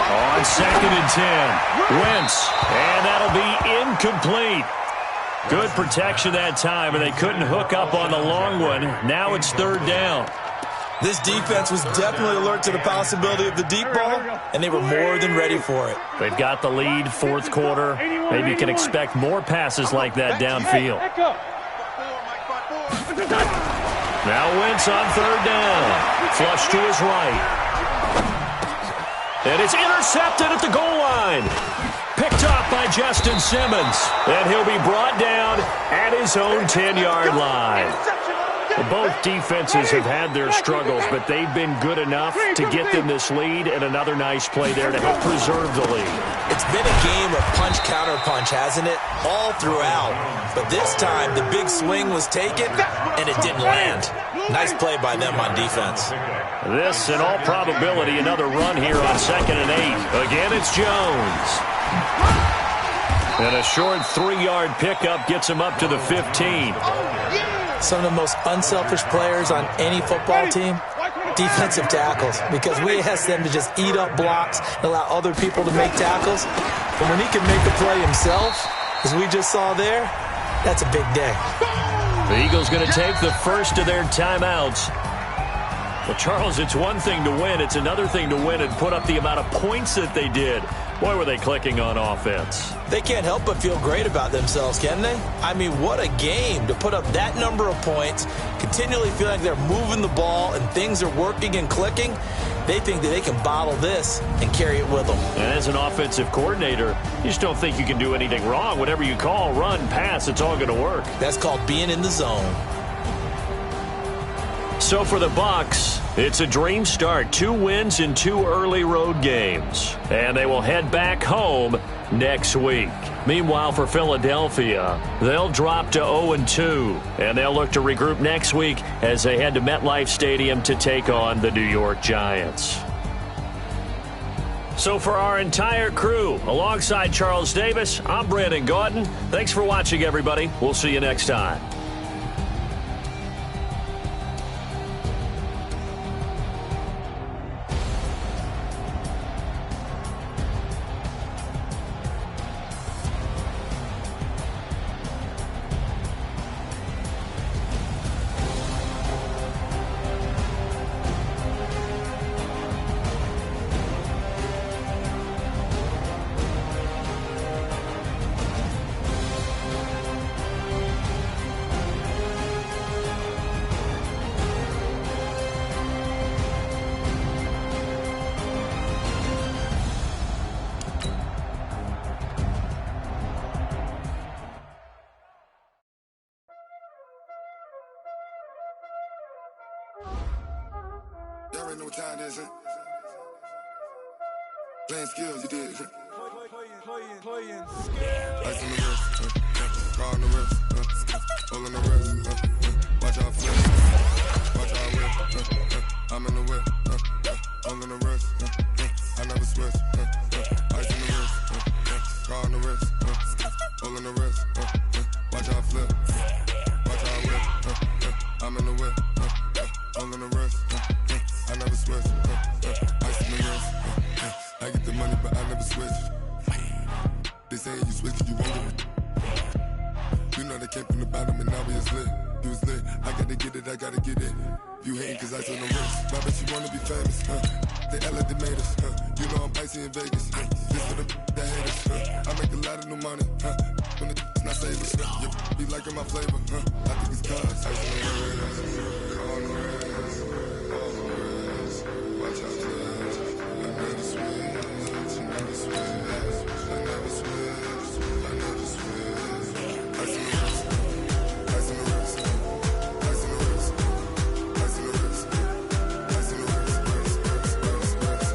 On 2nd and 10, Wentz, and that'll be incomplete. Good protection that time, and they couldn't hook up on the long one. Now it's 3rd down. This defense was definitely alert to the possibility of the deep ball, and they were more than ready for it. They've got the lead, fourth quarter. Maybe you can expect more passes like that downfield. Now Wentz on third down. Flush to his right. And it's intercepted at the goal line. Picked up by Justin Simmons. And he'll be brought down at his own 10-yard line. Both defenses have had their struggles, but they've been good enough to get them this lead, and another nice play there to help preserve the lead. It's been a game of punch-counter-punch, hasn't it? All throughout. But this time, the big swing was taken, and it didn't land. Nice play by them on defense. This, in all probability, another run here on 2nd and 8. Again, it's Jones. And a short 3-yard pickup gets him up to the 15. Some of the most unselfish players on any football team, defensive tackles, because we ask them to just eat up blocks and allow other people to make tackles. But when he can make the play himself, as we just saw there, that's a big day. The Eagles going to take the first of their timeouts. Well, Charles, it's one thing to win. It's another thing to win and put up the amount of points that they did. Boy, were they clicking on offense. They can't help but feel great about themselves, can they? I mean, what a game to put up that number of points, continually feel like they're moving the ball and things are working and clicking. They think that they can bottle this and carry it with them. And as an offensive coordinator, you just don't think you can do anything wrong. Whatever you call, run, pass, it's all going to work. That's called being in the zone. So for the Bucs, it's a dream start. 2 wins in 2 early road games. And they will head back home next week. Meanwhile, for Philadelphia, they'll drop to 0-2. And they'll look to regroup next week as they head to MetLife Stadium to take on the New York Giants. So for our entire crew, alongside Charles Davis, I'm Brandon Gaudin. Thanks for watching, everybody. We'll see you next time. Y'all already know what time it is, huh? Playing skills, you did. Playing skills. Ice on the wrist, car on the wrist, hole on the wrist, watch out flip, watch out whip, I'm in the whip, hole on the wrist, I never switch, ice on the wrist, car on the wrist, hole on the wrist, watch out flip, watch out whip, I'm in the whip, hole on the wrist, I never switch, ice on the wrist, I get the money but I never switch. They say you switch, you won't get it. You know they came from the bottom and now we is lit. You was lit, I gotta get it, I gotta get it. You hating cause ice on the wrist, but I bet you wanna be famous, They LA they made us, You know I'm icy in Vegas, This for the that hate us, I make a lot of new money, When it's not savers, You be liking my flavor, I think it's cause ice on the wrist, on the wrist, on the wrist. Watch out for this, I never switch, I never switch. I never switch, I never switch. Ice in the wrist, ice in the wrist, ice in the wrist, ice in the wrist, ice in the wrist,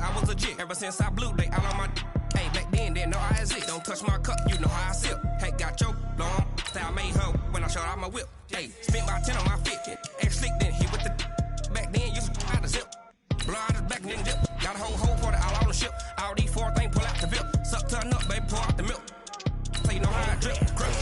I was legit. Ever since I blew, they all on my hey, back then, didn't know I exist. Don't touch my cup, you know how I sip. Hey, got your long style made her when I showed out my whip. Hey, spent about 10 on my fit. Ex-slick, then hit with the back then, used to out the zip. Blow out his back and then dip. Got a whole for the all on the ship. All these 4 things pull out the VIP. Suck, turn up, baby, pour out the milk. So you know how I drip. Crush.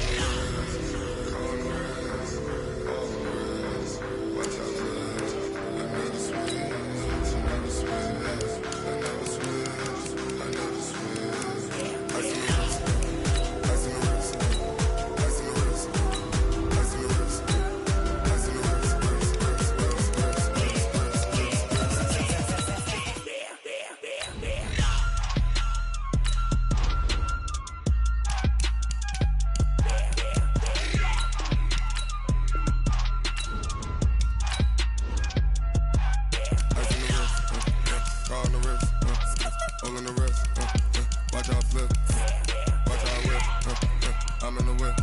I'm in the whip,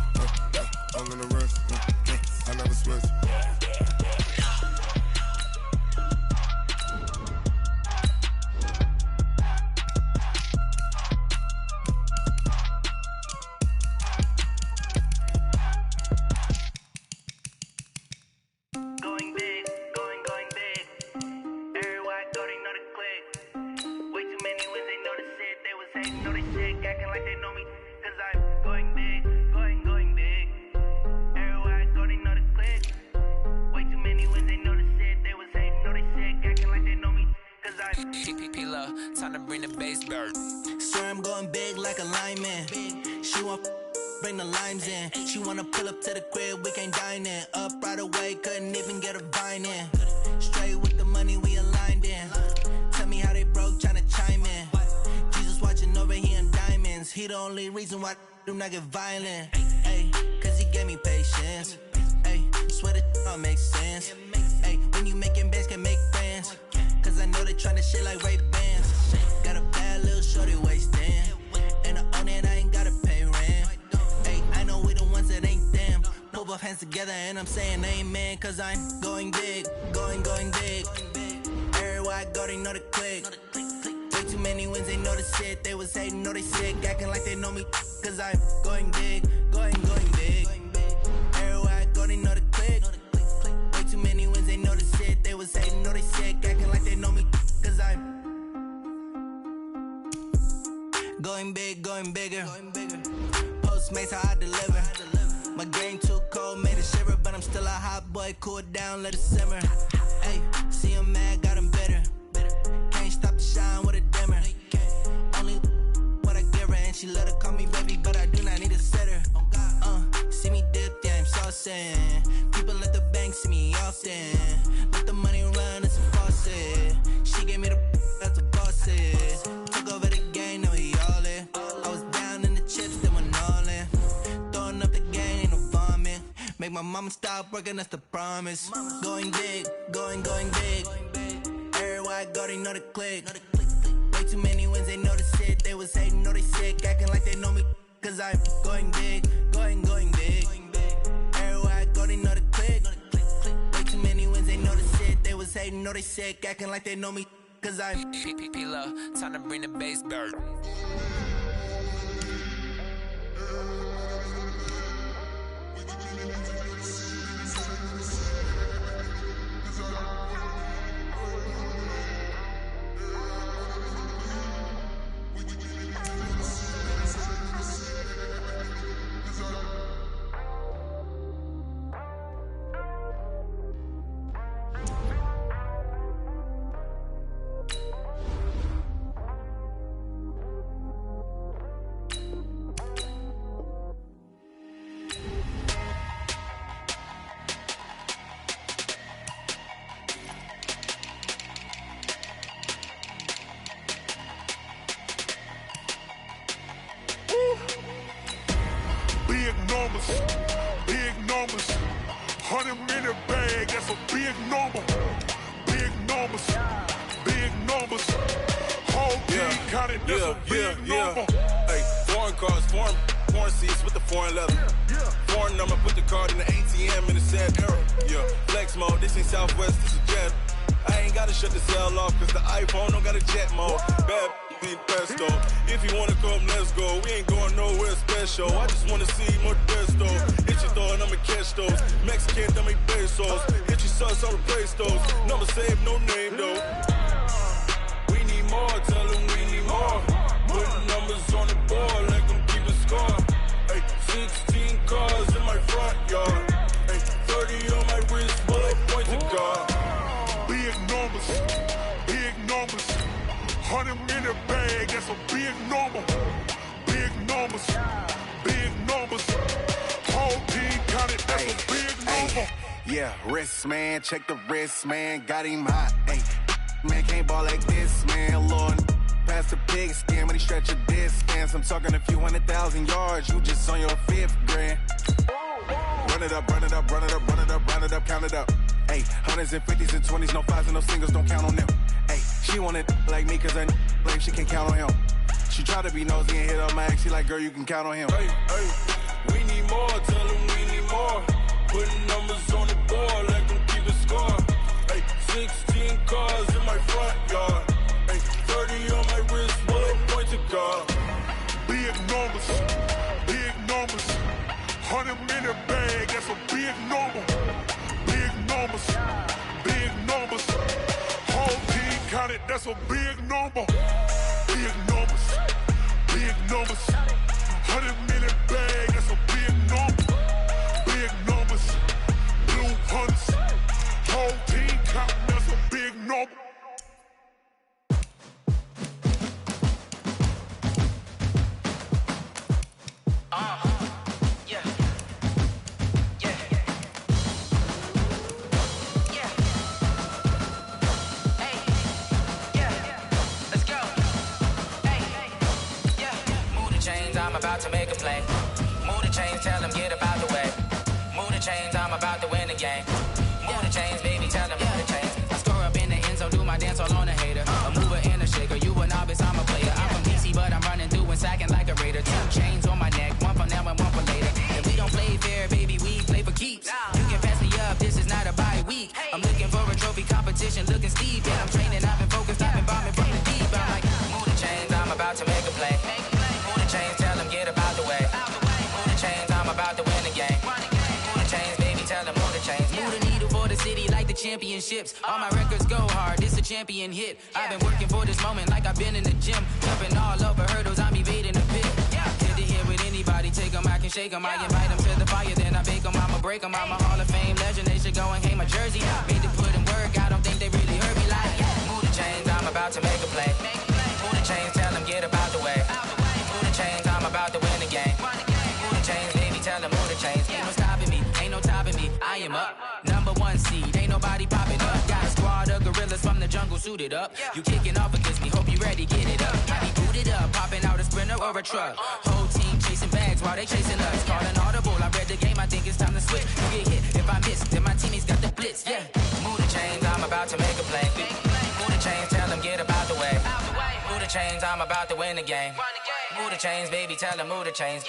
I'm in the wrist, I never switch. Time to bring the bass bird. Swear I'm going big like a lineman. She want bring the limes in. She wanna pull up to the crib, we can't dine in. Up right away, couldn't even get a vine in. Straight with the money we aligned in. Tell me how they broke, tryna chime in. Jesus watching over here in diamonds. He the only reason why I do not get violent. Ay, cause he gave me patience. Ay, swear that all makes sense. Ay, when you making bands, can make friends. Cause I know they tryna shit like Ray-Bans. Got a bad little shorty wasting. And I own it, I ain't gotta pay rent. Ay, I know we the ones that ain't them. Pull both hands together and I'm saying amen. Cause I'm going big, going big. Everywhere I go, they know the click. Way too many wins, they know the shit. They was hating, know they sick, acting like they know me. Cause I'm going big, going big. Everywhere I go, they know the click. Way too many wins, they know the shit. They was hating, know they sick, acting like they know me. Cause I'm going big, going bigger. Postmates, how I deliver. My game too cold, made it shiver. But I'm still a hot boy, cool it down, let it simmer. Hey, see him mad, got him bitter. Can't stop the shine with a dimmer. Only what I give her, and she let her call me baby, but I do not need a sitter. See me dip, yeah, I'm saucing. People at the bank see me often. Let the money run, it's a faucet. She gave me the that's a boss is. Took over the game, now we all in. I was down in the chips, then went all in. Throwing up the game, ain't no vomit. Make my mama stop working, that's the promise. Going big, going big. Everywhere I go, they know the click. Way too many wins, they know the shit. They was hating, know they sick, acting like they know me. Cause I'm going big, going big. Everywhere I go, they know the click. Way too many wins, they know the shit. They was hating, know they sick, acting like they know me. Cause I'm P-P-P-Love, time to bring the bass bird. Big numbers, 100-minute bag, that's a big number. Big numbers, whole team counted, that's a big number. Hey, foreign cars, foreign seats with the foreign leather. Foreign number, put the card in the ATM in the sad era. Yeah, flex mode, this ain't Southwest, this is Jet. I ain't gotta shut the cell off, cause the iPhone don't got a jet mode. Bad be pesto. If you wanna come, let's go. We ain't going nowhere special. I just wanna see more pesto. Hit your thought, I'ma catch those. Mexican, don't make pesos. Hit your sus, I'll replace those. Number saved, no name though. We need more, tell them we need more. Putting numbers on the board, like them keep a score. Hey, 16 cars in my front yard. Hey, 30 on my wrist, bullet point to God. Big numbers, 100-minute bag, that's a big number. Big numbers, whole team counted, that's a big number. Yeah, wrist man, check the wrist man, got him hot. Ay, man can't ball like this, man. Lord, past the pig skin when he stretch a distance. I'm talking a few 100,000 yards, you just on your 5th grand. Run it up, count it up. Ay, hundreds and 50s and 20s, no 5s and no singles, don't count on them. Ay, she want it like me, cause I blame she can't count on him. She try to be nosy and hit up my ex, she like, girl, you can count on him. Hey, we that's a big number. Big numbers, big numbers. 100-minute bag, that's a big number. Big numbers, blue hunts. Whole team counting, that's a big number. About to make a play. Move the chains, tell them get up out the way. Move the chains, I'm about to win the game. Move the chains, baby, tell them move the chains. I score up in the end zone, do my dance all on a hater. A mover and a shaker, you a novice, I'm a player. I'm from DC, but I'm running through and sacking like a raider. 2 chains on my neck, one for now and one for later. If we don't play fair, baby, we play for keeps. You can pass me up, this is not a bye week. I'm looking for a trophy competition, looking steep. And I'm training, I've been focused, I've been bombing from the deep. I'm like, move the chains, I'm about to make a play. Move the chains, tell them get up out the way. Move the chains, I'm about to win the game. Move the chains, baby, tell them move the chains. Move the needle for the city like the championships. All my records go hard, this a champion hit. I've been working for this moment like I've been in the gym. Jumping all over hurdles, I'm evading the pit. Hit to hit with anybody, take them, I can shake them. I invite them to the fire, then I bake them, I'ma break them. I'm a Hall of Fame legend, they should go and hang my jersey. Made to put in work, I don't think they really heard me like. Move the chains, I'm about to make a play. Move the chains, tell them get up out the way. Move the chains, I'm about to win the game. Move the chains, baby, tell them move the chains. Ain't no stopping me, ain't no topping me. I am up, #1 seed, ain't nobody popping up. Got a squad of gorillas from the jungle suited up. You kicking off against me, hope you ready, get it up. I be booted up, popping out a sprinter or a truck. Whole team chasing bags while they chasing us. Calling audible, I read the game, I think it's time to switch. You get hit, if I miss, then my teammates got the blitz, yeah. Move the chains, I'm about to make a play. Move the chains, tell them get up out the way. Move the chains, I'm about to win the game. Move the chains, baby, tell them move the chains.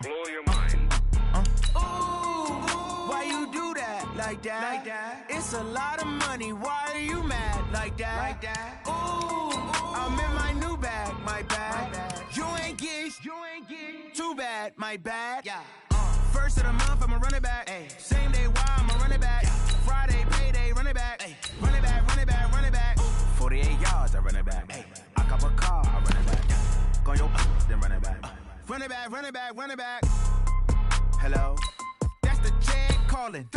Blow your mind. Why you do that like that? Like that? It's a lot of money. Why are you mad like that? Like that? Ooh, I'm in my new bag, my bag. You ain't get too bad, my bad. Yeah. First of the month, I'ma run it back. Ay. Same day, why I'ma run it back. Friday, payday, run it back. Ay. Run it back, run it back, run it back. 48 yards, I run it back. Ay. I cop a car, I run it back. Go your then run it back. Run it back, run it back, run it back. Hello? That's the Jag calling.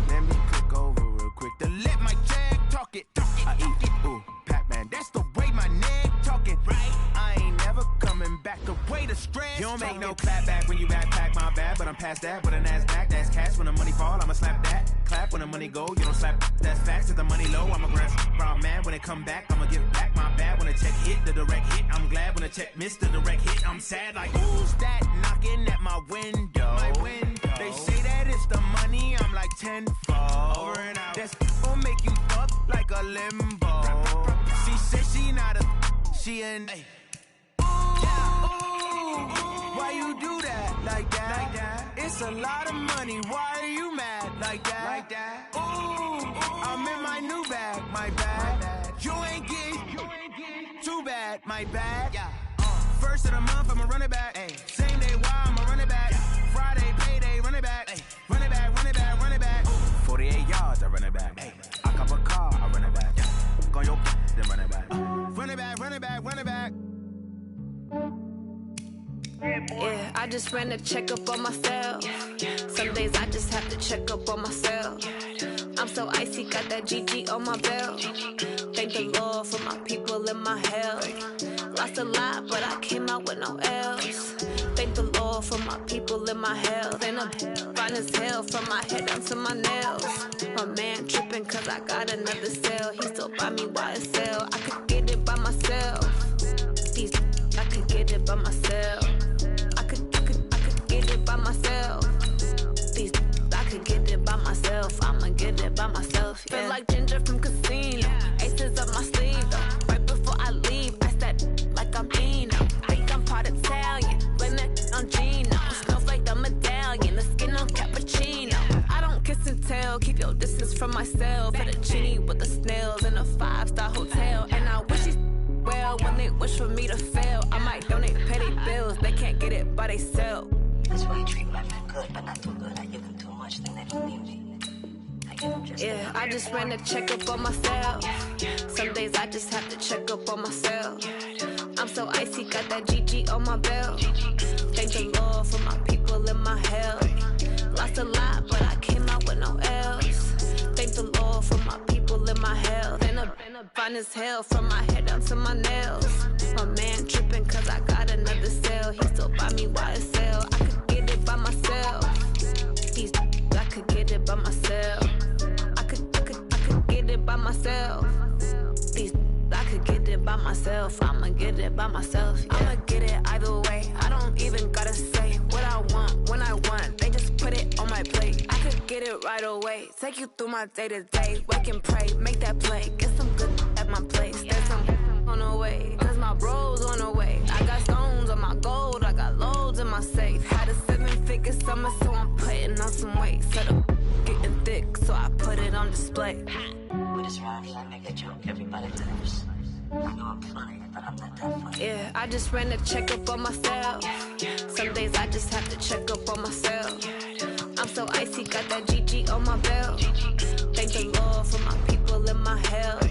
Let me click over real quick to let my Jag talk it. I eat it, ooh, Pac-Man. That's the way my neck talking. Right? I ain't never coming back. The way the stress. You don't make no clap back when you backpack, my bad. But I'm past that with a NASDAQ. That's cash. When the money fall, I'ma slap that. Clap when the money go. You don't slap. That's facts. If the money low, I'ma grab. Brown man when it come back, I'ma give back my bad. When the check hit, the direct hit. I'm glad when the check missed the direct hit. I'm sad like who's that knocking at my window? My window. They say that it's the money. I'm like tenfold. Over and out. That's gon' make you fuck like a limbo. She said she not a. She an. Why you do that like that? Like that? It's a lot of money. Why are you mad like that? Like that? Ooh, I'm in my new bag, my bag. You ain't get too bad, my bad. Yeah. First of the month, I'ma run it back. Ay. Same day, why I'ma run it back. Friday, payday, run it back. Ay. Run it back, run it back, run it back. 48 yards, I run it back. Ay. I cop a car, I run it back. Go your then run it back. Run it back, run it back, run it back. Yeah, I just ran a checkup on myself. Some days I just have to check up on myself. I'm so icy, got that GG on my belt. Thank the Lord for my people and my health. Lost a lot, but I came out with no L's. Thank the Lord for my people and my health. And I'm fine as hell from my head down to my nails. My man tripping cause I got another cell. He still buy me YSL. I could get it by myself. These I could get it by myself. I could get it by myself. These I could get it by myself. I'ma get it by myself. Yeah. Feel like Ginger from Casino. Aces up my sleeve though. Right before I leave, I said like I'm Dino. Think I'm part Italian. Blame it on Gino. Smells like the medallion. The skin on cappuccino. I don't kiss and tell. Keep your distance from myself. Put a genie with the snails in a 5-star hotel. And I wish he's well. When they wish for me to fail, I might donate, pay their bills. They can't get it by they self. That's why you treat my men good, but not too good. I give them too much, then they don't need me. Yeah, I just ran a checkup on myself. Some days I just have to check up on myself. I'm so icy, got that GG on my belt. Thank the Lord for my people in my health. Lost a lot, but I came out with no else. Thank the Lord for my people in my health. And I'm fine as hell from my head down to my nails. My man tripping cause I got another cell. He still buy me YSL. I could get it by myself. I could get it by myself. I could get it by myself. I could get it by myself. I'ma get it by myself. Yeah. I'ma get it either way. I don't even gotta say what I want when I want. They just put it on my plate. I could get it right away. Take you through my day to day. Wake and pray, make that play. Get some good at my place. There's some on the way, cause my bros on the way. I got stones on my gold. I got loads in my safe. Had a 7-figure summer, so I'm putting on some weight. Set up getting thick, so I put it on display. With this rhyme, I make a joke, everybody laughs. I know I'm funny, but I'm not that funny. Yeah, I just ran a checkup on myself. Some days I just have to check up on myself. I'm so icy, got that GG on my belt. Thank the Lord for my people in my health.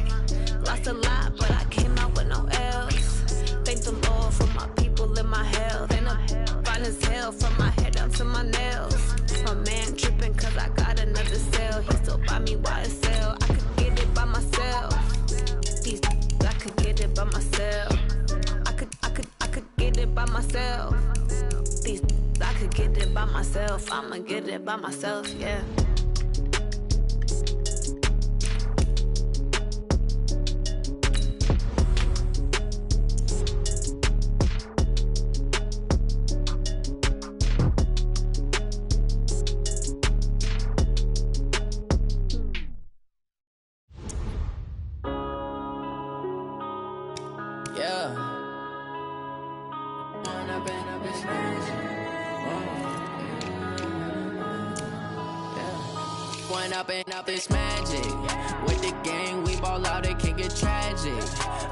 Lost a lot, but I came out with no else. Thank the Lord for my people in my health. And I'm fine as hell from my head down to my nails. My man tripping cause I got another cell. He still buy me YSL. I could get it by myself. I could get it by myself. I could get it by myself. I could get it by myself. I'ma get it by myself, yeah. Up this magic. With the gang, we ball out, it can get tragic.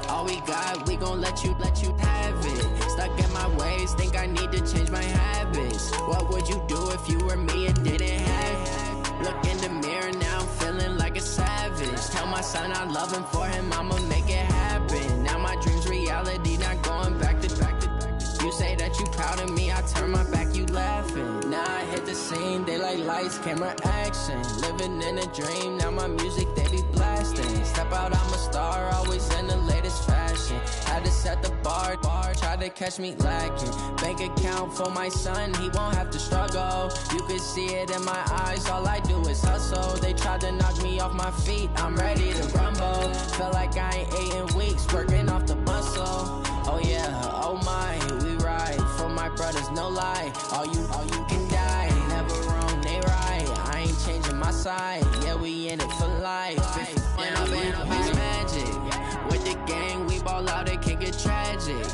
All we got, we gon' let you have it. Stuck in my ways, think I need to change my habits. What would you do if you were me and didn't have it? Look in the mirror now, I'm feeling like a savage. Tell my son I love him, for him I'ma make it happen. Now my dream's reality, not going back to back. You say that you proud of me, I turn my back, you laughing. Now I hit the scene, they like lights, camera, action. Living in a dream, now my music, they be blasting. Step out, I'm a star, always in the latest fashion. Had to set the bar, try to catch me lacking. Bank account for my son, he won't have to struggle. You can see it in my eyes, all I do is hustle. They tried to knock me off my feet, I'm ready to rumble. Feel like I ain't ate in weeks, working off the muscle. Oh yeah, oh my, we ride for my brothers, no lie. All you can die, never wrong, they right. I ain't changing my side, yeah, we in it for life. When up it's magic. With the gang, we ball out, it can get tragic.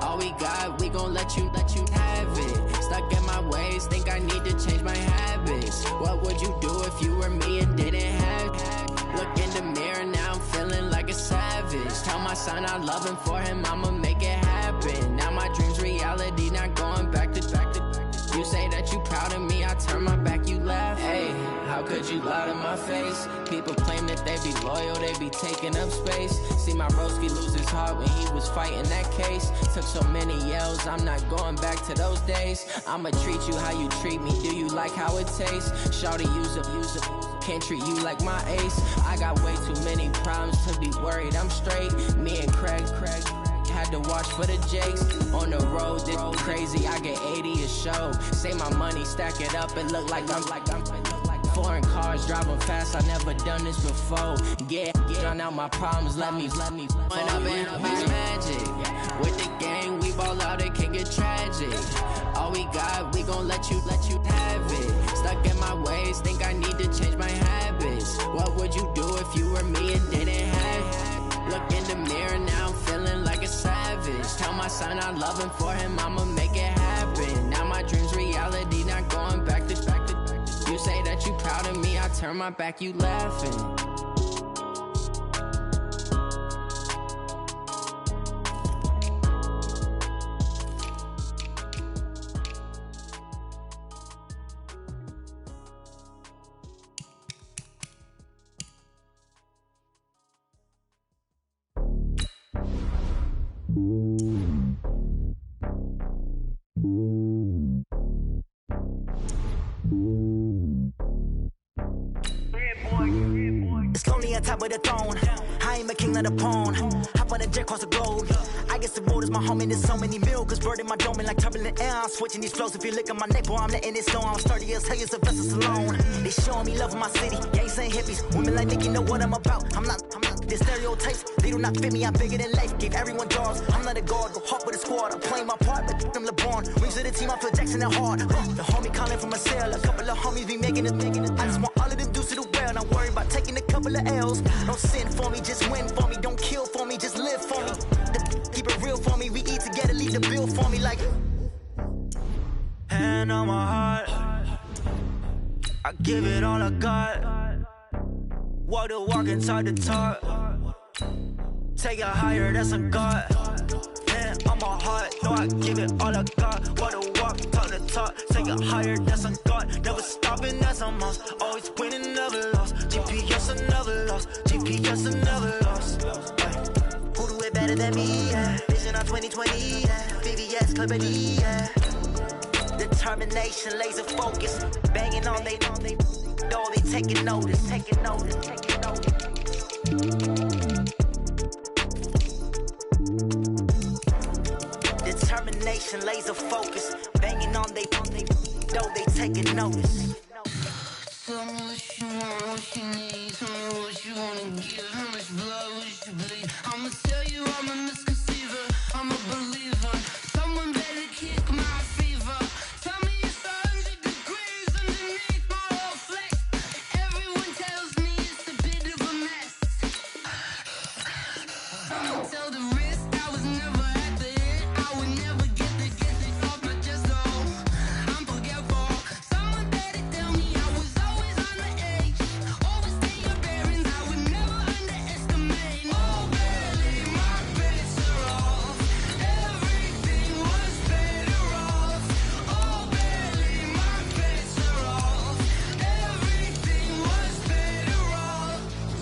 All we got, we gon' let you have it. Stuck in my ways, think I need to change my habits. What would you do if you were me and didn't have it? Look in the mirror, now I'm feeling like a savage. Tell my son I love him, for him I'ma make it happen. Now my dream's reality, not going back to back. You say that you proud of me, I turn my back, you laugh. Hey, how could you lie to my face? People claim that they be loyal, they be taking up space. See my broski lose his heart when he was fighting that case. Took so many yells, I'm not going back to those days. I'ma treat you how you treat me, do you like how it tastes? Shawty, use up, can't treat you like my ace. I got way too many problems to be worried, I'm straight. Me and Craig had to watch for the Jakes. On the road, this crazy, I get 80 a show. Say my money, stack it up, it look like I'm foreign cars, driving fast, I never done this before. Yeah, drown out my problems, let me When up it's magic. With the gang, we ball out, it can get tragic. All we got, we gon' let you have it. Stuck in my ways, think I need to change my habits. What would you do if you were me and didn't have it? Look in the mirror, now I'm feeling like a savage. Tell my son I love him, for him I'ma make it happen. Now my dream's reality, not going back to back. You say that you proud of me, I turn my back, you laughing. It's lonely on top of the throne. I ain't a king of the pawn. Hop on a jet across the globe. I guess the world is my home and there's so many milk. Bird in my dome and like turbulent air. I'm switching these flows. If you look at my neck, boy, I'm letting it slow. I'm sturdy as hell, Sylvester Stallone. They showing me love in my city. Gangs ain't hippies. Women like Nicki know what I'm about. I'm not the stereotypes. They do not fit me. I'm bigger than life. Give everyone jobs. I'm not a guard. Go hard with a squad. I'm playing my part, but them LeBron. Rings to the team. I feel Jackson and hard. The homie calling from a cell. A couple of homies be making it. I just want all of them dudes to do well. Not worry about taking a couple of L's. Don't sin for me, just win for me. Don't kill for me, just live for me. Keep it real for me. We eat together, leave the bill for me like. Hand on my heart, I give it all I got. Walk the walk and talk the talk. Take it higher, that's a God. Hand on my heart, no, I give it all I got. Walk the walk, talk the talk. Take it higher, that's a God. Never stopping, that's a must. Always winning, never lost. GPS, I never lost. GPS, I never lost. Who do it better than me? Yeah. Vision on 2020. Yeah. VVS, Clarity. Yeah. Determination, laser focus. Banging on they taking notice. Taking notice. Taking notice. Determination, laser focus. Banging on they taking notice. Tell me what you want, what you need. Tell me what you wanna give. How much blood would you bleed? I'ma tell you I'm a misconceiver. I'm a believer. Someone better kick my fever. Tell me it's 100 degrees underneath my whole flex. Everyone tells me it's a bit of a mess. I'ma tell the risk I was never at the end. I would never get this off my chest though. I'm forgetful. Someone better tell me I was always on the edge. Always stay your bearings. I would never underestimate. Oh, barely my bets are off. Everything was better off. Oh, barely my bets are off. Everything was better off.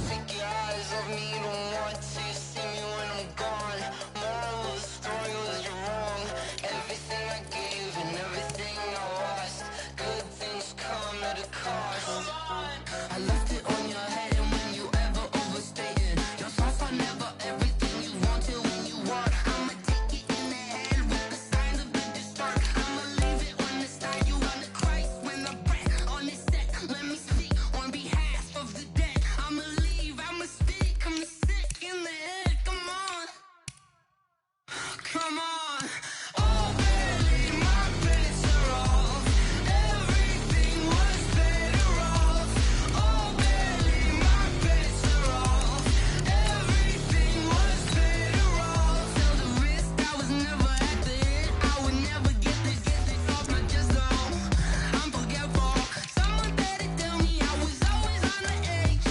Take your eyes off me, don't want to see me when I'm gone. Moral of the story was you're wrong. Everything I gave and everything I lost. Good things come at a cost. I left it on your head and when you ever overstated. Your thoughts are never everything you wanted when you want. I'ma take it in the head with the signs of the distort. I'ma leave it on the side. You on the Christ when the breath on this set. Let me speak on behalf of the dead. I'ma leave, I'ma speak. I'm sick in the head. Come on. Come on. Oh, barely my bets are off. Everything was better off. Oh, barely my bets are off. Everything was better off. Tell the risk I was never at the end. I would never get this off my chest though. I'm forgetful. Someone better tell me I was always on the edge.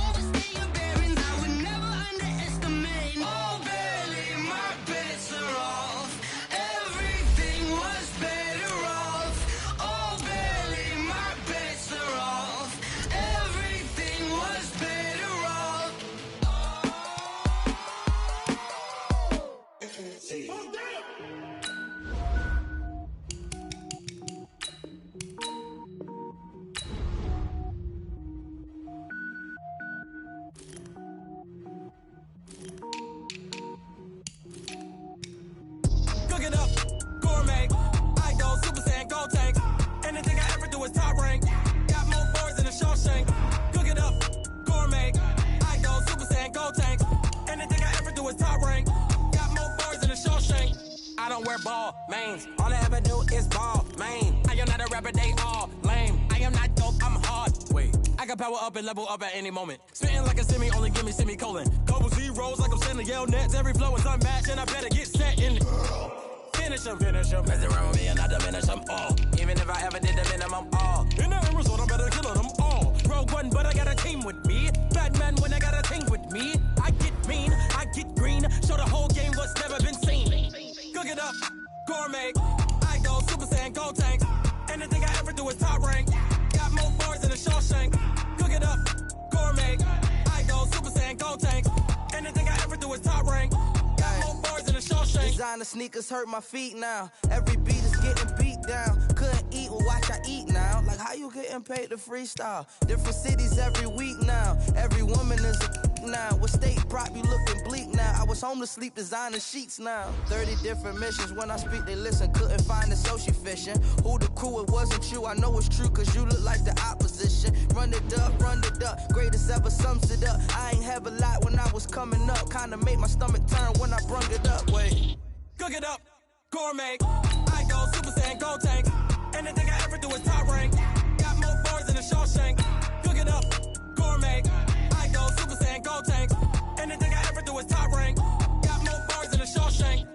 Always stay your bearings. I would never underestimate. Oh, barely my bets are off. Everything was better off. Oh, barely my bets are off. Everything was better off. Cook it up, gourmet. I go Super Saiyan, go tank. Anything I ever do is top rank. Got more boards than a Shawshank. Cook it up, gourmet. I go Super Saiyan, go tank. Anything I ever do is top rank. Got more boards than a Shawshank. I don't wear ball mains. All I ever do is ball main. I am not a rapper, they all lame. I am not dope, I'm hard. Wait, I can power up and level up at any moment. Spitting like a semi, only give me semicolon. Couple zeros like I'm sending yell nets. Every flow is unmatched and I better get set in it. Finish them. Mess around with me and I diminish them all. Even if I ever did the minimum all. In the end result, I'm better killing them all. Rogue One, but I got a team with me. Batman when I got a team with me. I get mean, I get green. Show the whole game what's never been seen. Cook it up, gourmet. I go Super Saiyan, go tank. Anything I ever do is top rank. Got more boards than a Shawshank. Cook it up, gourmet. I go Super Saiyan, go tank. Anything I ever do is top rank. Got more boards than a Shawshank. designer sneakers hurt my feet now. Every beat is getting beat down. Couldn't eat, well watch I eat now. Like how you getting paid to freestyle? Different cities every week now. Every woman is a now. With state prop you looking bleak now. I was home to sleep designing sheets now. 30 different missions. When I speak they listen. Couldn't find the social fishing. Who the crew, it wasn't you. I know it's true cause you look like the opposition. Run it up. Greatest ever sums it up. I ain't have a lot when I was coming up. Kinda made my stomach turn when I brung it up. Wait. Cook it up, gourmet. I go Super Saiyan, go tank. Anything I ever do is top rank. Got more bars than a Shawshank. Cook it up, gourmet. I go Super Saiyan, go tank. Anything I ever do is top rank. Got more bars than a Shawshank.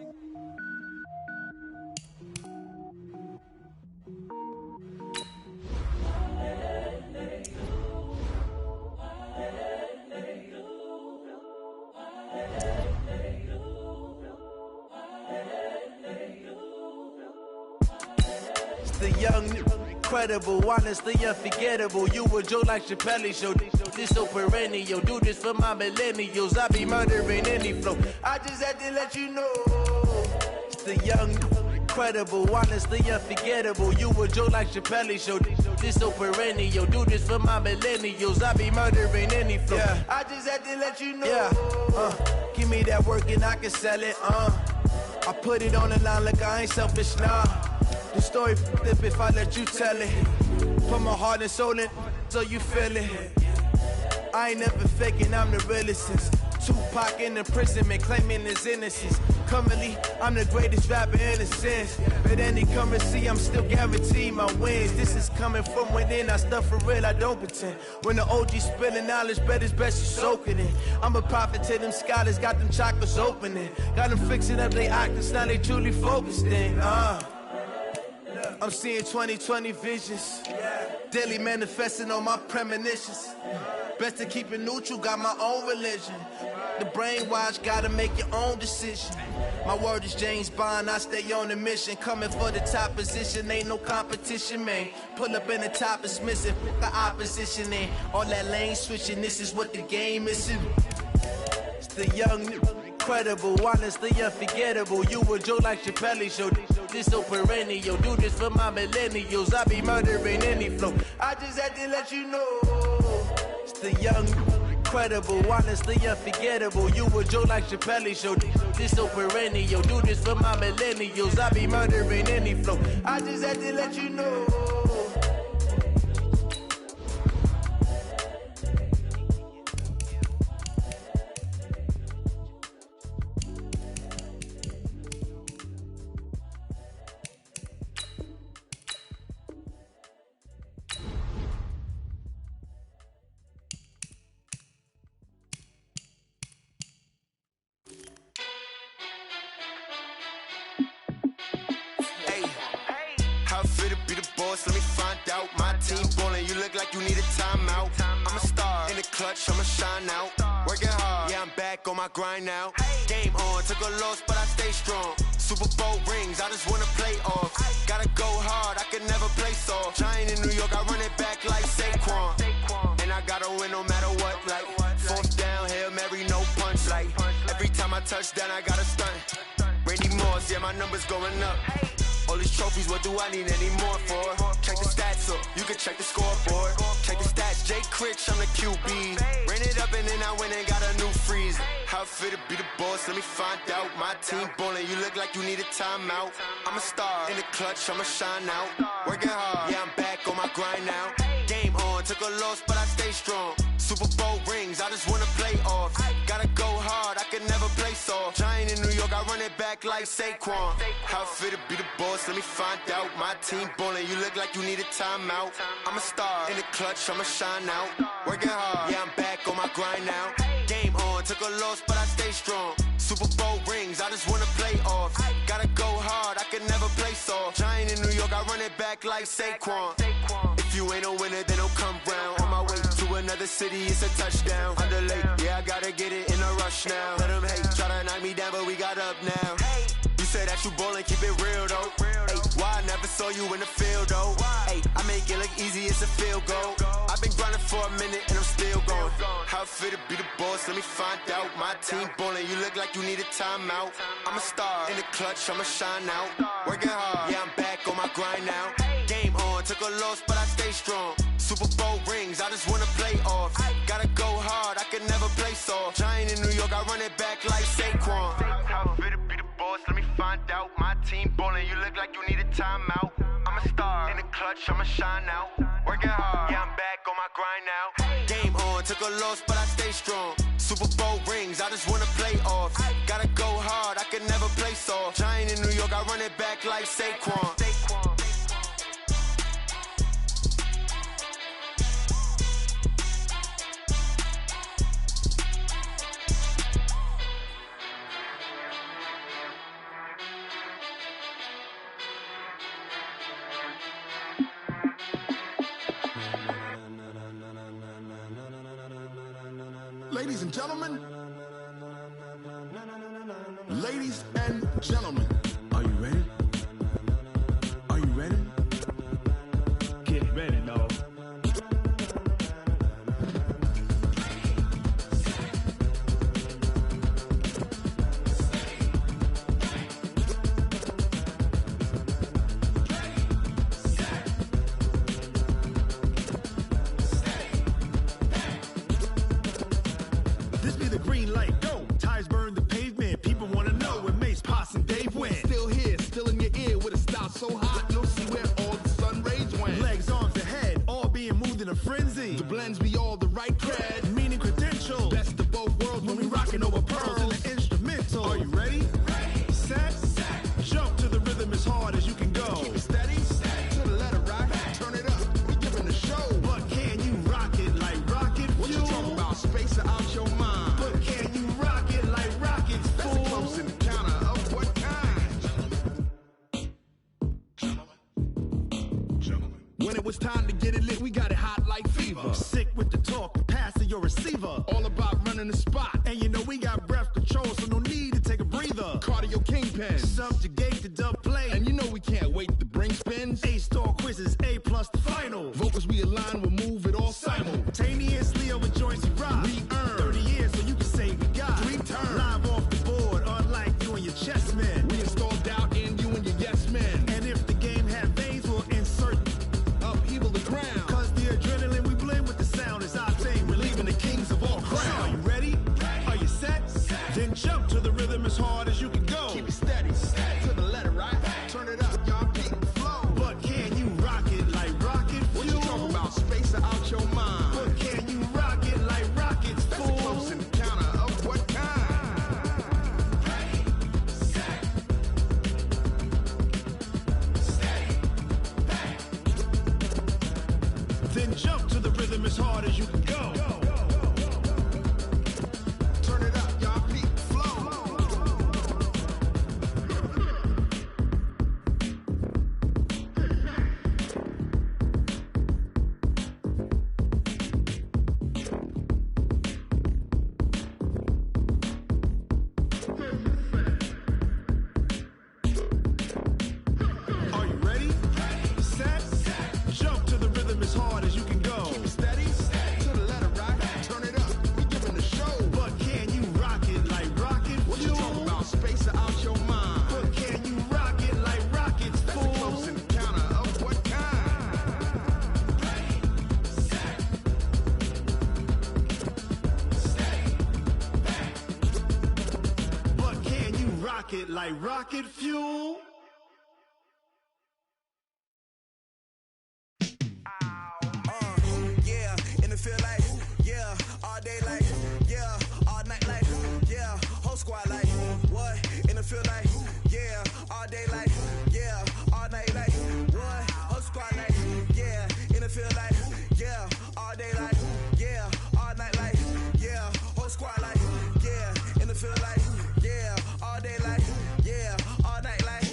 The young, incredible, honestly unforgettable. You a joke like Chappelle show. This so perennial. Do this for my millennials. I be murdering any flow. I just had to let you know. The young, incredible, honestly unforgettable. You a joke like Chappelle show. This so perennial. Do this for my millennials. I be murdering any flow. Yeah. I just had to let you know. Yeah. Give me that work and I can sell it. I put it on the line like I ain't selfish, nah. The story flip if I let you tell it. Put my heart and soul in so you feel it. I ain't never faking, I'm the realest since Tupac in imprisonment, claiming his innocence. Currently, I'm the greatest rapper in a sense. But any currency, I'm still guaranteed my wins. This is coming from within, I stuff for real, I don't pretend. When the OG spilling knowledge, bet it's best you soak it in. I'm a prophet to them scholars, got them chakras opening. Got them fixing up they octaves, now they truly focused in. I'm seeing 2020 visions. Daily manifesting on my premonitions. Best to keep it neutral, got my own religion. The brainwash, gotta make your own decision. My word is James Bond, I stay on the mission. Coming for the top position, ain't no competition, man. Pull up in the top, it's missing, the opposition in. All that lane switching, this is what the game is. It's the young, incredible, honestly unforgettable. You a joke like Chappelle show. This so perennial. Do this for my millennials. I be murdering any flow. I just had to let you know. It's the young, incredible, honestly unforgettable. You a joke like Chappelle show. This so perennial. Do this for my millennials. I be murdering any flow. I just had to let you know. Let me find out. My team ballin', you look like you need a timeout. I'm a star in the clutch, I'ma shine out. Working hard, yeah, I'm back on my grind now. Game on, took a loss, but I stay strong. Super Bowl rings, I just wanna play off. Gotta go hard, I can never play soft. Giant in New York, I run it back like Saquon. And I gotta win no matter what, like fourth down, Hail Mary, no punch. Like every time I touch down, I gotta stunt. Randy Moss, yeah, my numbers going up. All these trophies, what do I need any more for? Check the stats up, you can check the scoreboard. Check the stats, Jay Critch, I'm the QB. Ran it up and then I went and got a new freeze. How it fit to be the boss, let me find out. My team ballin', you look like you need a timeout. I'm a star in the clutch, I'ma shine out. Working hard, yeah, I'm back on my grind now. Game on, took a loss, but I stay strong. Super Bowl rings, I just wanna play off. Gotta go hard, I can never play soft. Giant in New York, I run it back like Saquon. How it fit to be the boss, let me find out. My team ballin', you look like you need a timeout. I'm a star in the clutch, I'ma shine out. Working hard, yeah, I'm back on my grind now. Game on, took a loss, but I stay strong. Super Bowl rings, I just wanna play off. Gotta go hard, I can never play soft. Giant in New York, I run it back like Saquon. If you ain't a winner, then don't come round. On my way to another city, it's a touchdown. Underlay, yeah, I gotta get it in a rush now. Let them hate, try to knock me down, but we got up now. You say that you ballin', keep it real though. Ay, why I never saw you in the field though? Ay, I make it look easy, it's a field goal. I've been grinding for a minute and I'm still going. How it feel to be the boss, let me find out. My team ballin', you look like you need a timeout. I'm a star in the clutch, I'ma shine out. Working hard, yeah, I'm back on my grind now. Game on, took a loss, but I stay strong. Super Bowl rings, I just wanna play off. Gotta go hard, I can never play soft. Giant in New York, I run it back like Saquon. How it feel to be the boss, let me find out. My team ballin', you look like you need a timeout. I'm a star in the clutch, I'ma shine out. Working hard, yeah, I'm back on my grind now. Game on, took a loss, but I stay strong. Super Bowl rings, I just wanna play off. Gotta go hard, I can never play soft. Giant in New York, I run it back like Saquon. Ladies and gentlemen, ladies and gentlemen, are you ready? Are you ready? Get ready, no. This be the green light, go. Tires burn the pavement. People wanna know when Mace, Potts, and Dave went. Still here, still in your ear with a style so hot, you'll see where all the sun rays went. Legs, arms, and head, all being moved in a frenzy. The blends be all the right cred, meaning credentials. best of both worlds when we rockin' over pearls. In the instrumental. Are you ready? Set. Jump to the rhythm as hard as you can go. Keep it steady, to the letter right, turn it up, we giving the show. But can you rock it like rocket fuel? What you talking about, space out your mind? But can you rock it like rockets, That's a close encounter of what kind? When it was time to get it lit, we got it hot like fever. Sick with the talk, passing your receiver. All about running the spot. And you know we got breath control, so no need to take a breather. Cardio kingpin. Subjugate the dub play. And you know we can't wait to bring spins. A-star quizzes, A+ the final. Vocals we align, we'll move it all Simultaneously over joints we rock. We earn 30 years, so you can say we got 3 turns. live off the board, unlike you and your chess men. We install doubt in you and your yes men. And if the game had veins, we'll insert Upheaval the crown. Cause the adrenaline we blend with the sound is our thing, relieving the kings of all crowns. Are you ready? Are you set? Then jump to the rhythm as hard as you can go. Keep it steady, to the letter right. Turn it up, y'all peak the flow. But can you rock it like rocket fuel? What you talking about, space out your mind? But can you rock it like rockets, That's fool? a close encounter of what kind? Then jump to the rhythm as hard as you can go. Turn it up, y'all peak the flow. Are you ready? Set. Jump to the rhythm as hard as you can go. Keep it steady, to the letter right. Turn it up, we giving the show. But can you rock it like rocket What you fuel? talking about, space out your mind? But can you rock it like rockets, That's a fool? close encounter of what kind? But can you rock it like rocket fuel? Yeah, and it feel like, yeah, all day like, yeah, all night like, yeah, whole squad like, what? And it feel like, yeah, all day like, yeah, all night like, what? Whole squad like, yeah, and it feel like, yeah, all day like, yeah, all night like, yeah, whole squad like, yeah, and it feel like, yeah, all day like, yeah, all night like,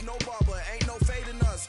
no barber, ain't no fading us.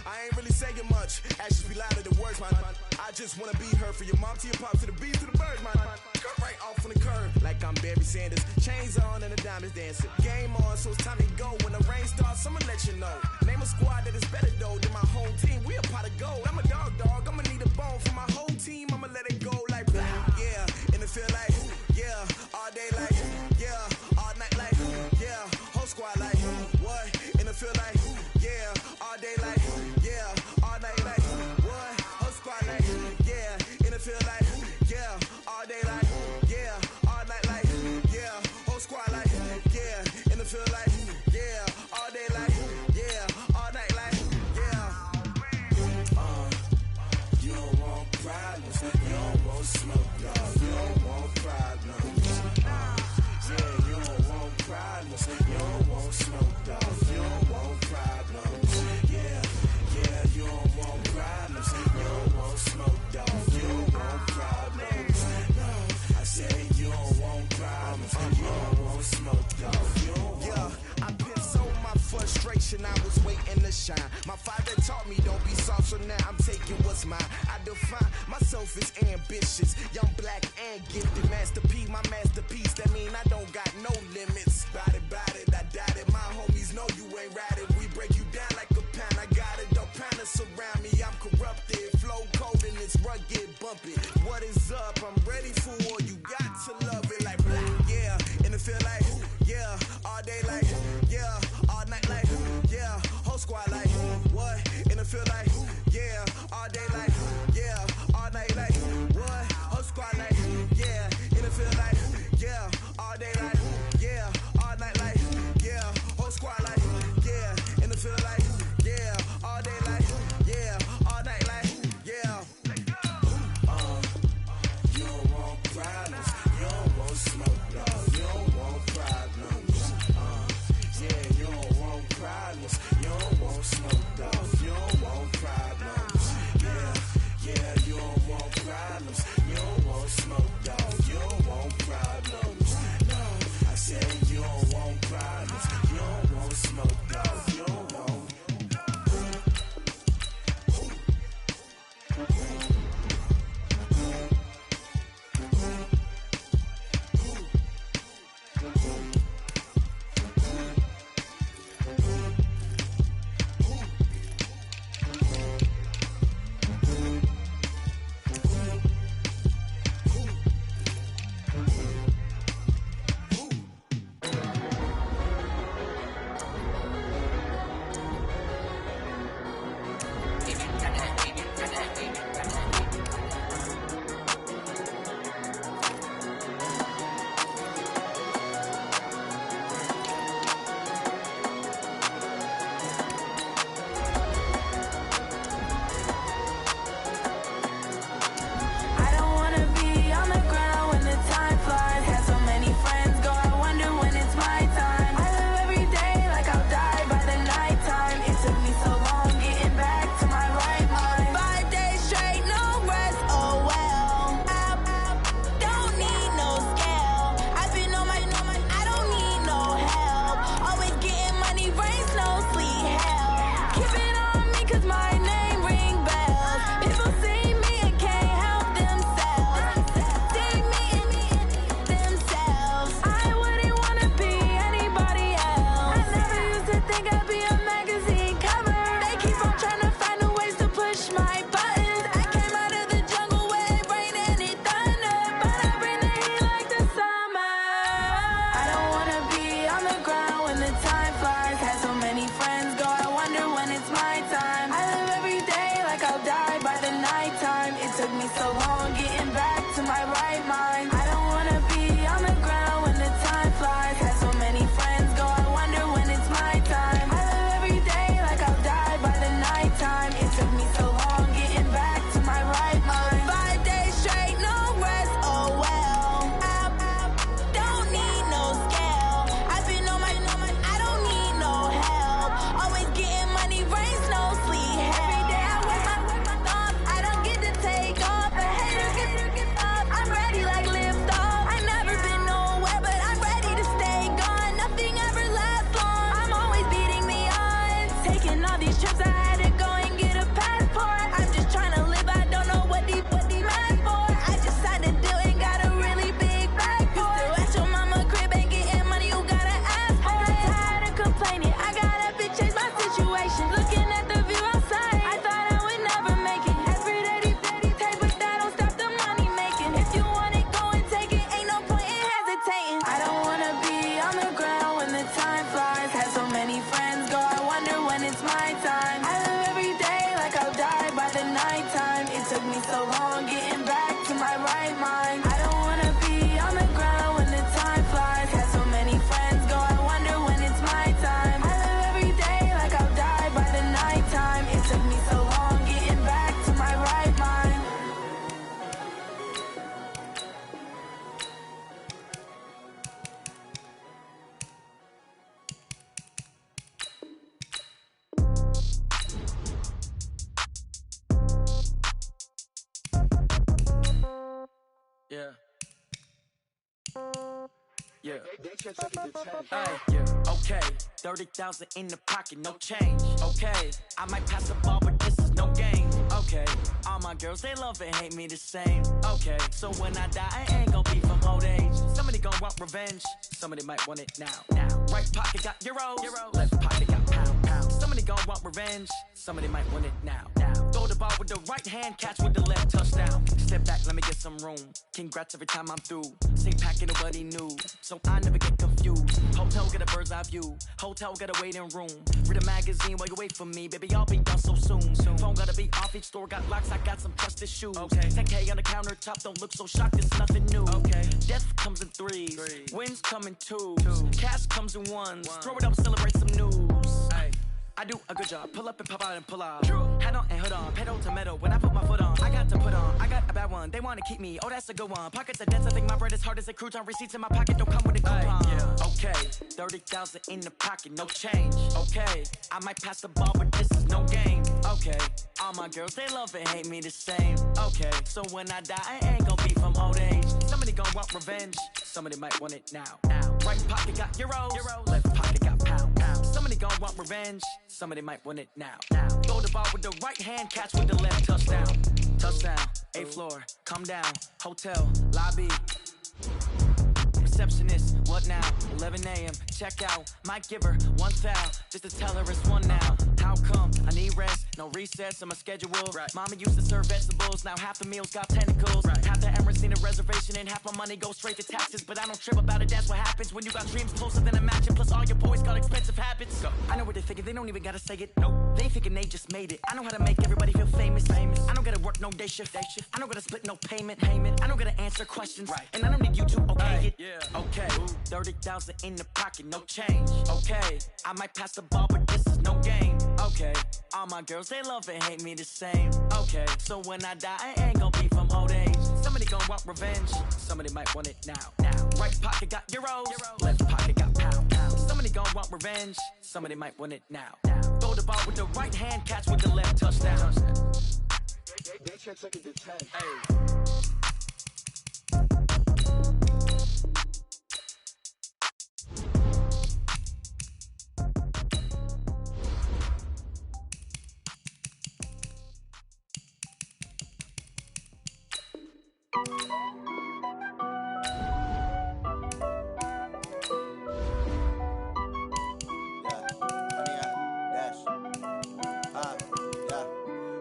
I ain't really saying much. Actions be louder than words, man. I just wanna be heard, for your mom to your pop, to the beat, to the birds, man. Cut right off on the curb, like I'm Barry Sanders. Chains on and the diamonds dancing. Game on, so it's time to go. When the rain starts, I'ma let you know. Name a squad that is better though than my home team. We a pot of gold. I'm a dog. I'ma need a bone for my whole team. I'ma let it go like blah. Yeah, and it feel like yeah, all day like yeah, all night like yeah, whole squad like what? And it feel like yeah, all day like yeah, all night like what? Whole squad like yeah, and it feel like yeah, all day like yeah, all night like yeah, whole squad like yeah, and it feel like yeah, all day like yeah, all night like yeah. You don't want problems, you don't want smoke, dog. You don't want problems. Yeah, you don't want problems, you don't want smoke, dog. You don't want problems. Yeah, you don't want problems, you don't want smoke, dog. You don't want problems. No, I said you don't want problems, you don't want smoke, dog. You don't want. Yeah, I been so my frustration, I was waiting to shine. My father taught me don't be soft, so now I'm taking what's mine. I define myself as ambitious, young, black, and gifted. Master P, my masterpiece. That mean I don't got no limits. Bout it, I doubt it. My homies know you ain't ride it. We break you down like a pound. I got it, don't pound to surround me. I'm corrupted, flow cold and it's rugged, bumpy. What is up? I'm ready for war. You got to love it like blah, yeah, and it feel like yeah, all day like yeah, all night like yeah, whole squad like what? And it feel like yeah, all day like yeah, all night like what? Whole squad like yeah, and it feel like yeah, all day like yeah, all night like yeah, whole squad like yeah, and it feel like yeah, all day like yeah, all night like yeah. Yeah. Okay, 30,000 in the pocket, no change. Okay, I might pass the ball, but this is no game. Okay, all my girls, they love and hate me the same. Okay, so when I die, I ain't gon' be from old age. Somebody gon' want revenge, somebody might want it now. Right pocket got euros, left pocket got pound. Somebody gon' want revenge, somebody might want it now. Throw the ball with the right hand, catch with the left, touchdown. Step back, let me get some room. Congrats every time I'm through. Same packet, nobody knew, so I never get confused. Hotel get a bird's eye view. Hotel got a waiting room. Read a magazine while you wait for me, baby. I'll be done so soon. Phone gotta be off. Each store got locks. I got some trusted shoes. 10K on the countertop. Don't look so shocked. It's nothing new. Death comes in threes. Wins come in twos. Cash comes in ones. Throw it up, celebrate some news. I do a good job. Pull up and pop out and pull out. Hat on and hood on. Pedal to metal. When I put my foot on, I got to put on. I got a bad one. They want to keep me. Oh, that's a good one. Pockets are dense. I think my bread is hard as a crouton. Receipts in my pocket don't come with a coupon. Okay, 30,000 in the pocket, no change. Okay, I might pass the ball, but this is no game. Okay, all my girls, they love and hate me the same. Okay, so when I die, I ain't gon' be from old age. Somebody gon' want revenge. Somebody might want it now. Right pocket got euros. Left pocket got pound. Somebody gon' want revenge. Somebody might want it now. Throw the ball with the right hand, catch with the left, touchdown. Touchdown, 8th floor, come down. Hotel, lobby. Receptionist, what now? 11 a.m., check out. Might give her one foul, just to tell her it's one now. How come? I need rest, no recess on my schedule. Mama used to serve vegetables, now half the meals got tentacles. Half the Emirates need a reservation and half my money goes straight to taxes. But I don't trip about it, that's what happens when you got dreams closer than a match. And plus all your boys got expensive habits. I know what they thinking, they don't even gotta say it. Nope, they thinking they just made it. I know how to make everybody feel famous. I don't gotta work no day shift. I don't gotta split no payment. I don't gotta answer questions. And I don't need you to okay it. Okay, 30,000 in the pocket, no change. Okay, I might pass the ball, but this is no game. Okay, all my girls, they love and hate me the same. Okay, so when I die, I ain't gon' be from old age. Somebody gon' want revenge, somebody might want it now. Right pocket got euros, left pocket got pound. Somebody gon' want revenge, somebody might want it now. Throw the ball with the right hand, catch with the left, touchdown. They check second to 10.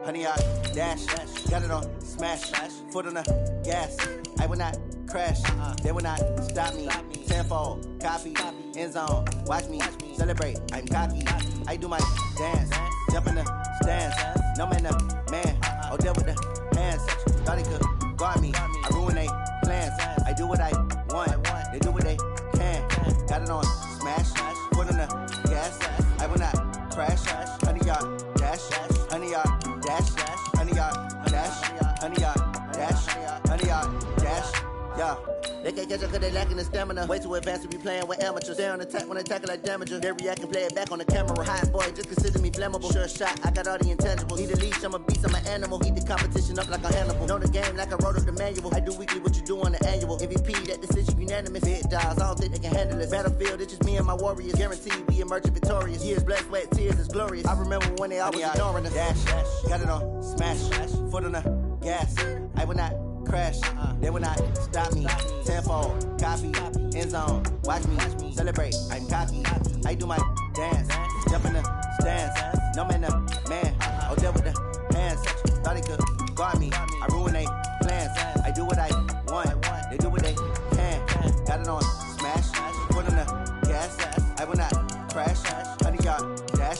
Honey, I dash, got it on smash, foot on the gas. I will not crash, they will not stop me. Tenfold, copy, end zone, watch me celebrate. I'm cocky, I do my dance, jump in the stands. No man, man, oh there with the hands. Thought he could guard me, I ruin they plans. I do what I want, they do what they can. Got it on smash, foot on the gas. I will not crash, honey, y'all dash, honey, y'all dash, honey, y'all dash, honey, y'all dash, honey, y'all dash, yeah. They can't catch up cause they lacking the stamina. Way too advanced to be playing with amateurs. They on attack when they tackle like damager. They react and play it back on the camera. Hot boy, just consider me flammable. Sure shot, I got all the intangibles. Need a leash, I'm a beast, I'm an animal. Eat the competition up like a Hannibal. Know the game like I wrote up the manual. I do weekly what you do on the annual. MVP, that decision unanimous. Big dials, I don't think they can handle it. Battlefield, it's just me and my warriors. Guaranteed we emerge victorious. Years, blood, sweat, tears, it's glorious. I remember when they always ignoring us. Dash, got it on smash, foot on the gas. I will not crash, they will not stop me. Tenfold, copy, end zone, watch me celebrate. I'm cocky, I do my dance, jump in the stands. No man, man, oh there with the hands. Thought he could guard me, I ruin they plans. I do what I want, they do what they can. Got it on smash, foot on the gas. I will not crash, honey y'all dash,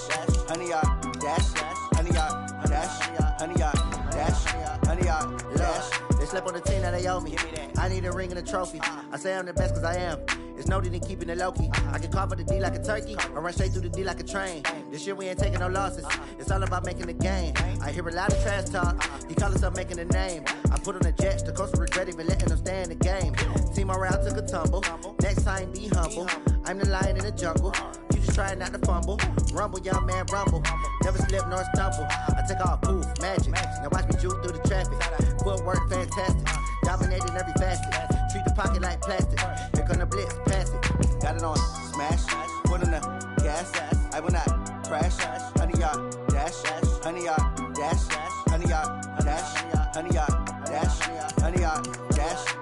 honey y'all dash, honey y'all dash, honey y'all dash, honey y'all dash. They slept on the team that they owe me. I need a ring and a trophy. I say I'm the best cause I am. It's no need in keeping it low-key. I can carve up the D like a turkey or run straight through the D like a train. This year we ain't taking no losses. It's all about making the game. I hear a lot of trash talk. He call himself making a name. I put on the jets. The coach will regret even letting them stay in the game. Team morale took a tumble. Next time be humble. I'm the lion in the jungle. You just try not to fumble. Rumble, young man, rumble. Never slip nor stumble. I take off, poof, magic. Now watch me juke through the traffic. Footwork fantastic. Dominating every facet. Treat the pocket like plastic. Here come the blitz, pass it. Got it on smash, put on the gas. I will not crash. 100 yard dash, 100 yard dash, 100 yard dash, 100 yard dash, 100 yard dash.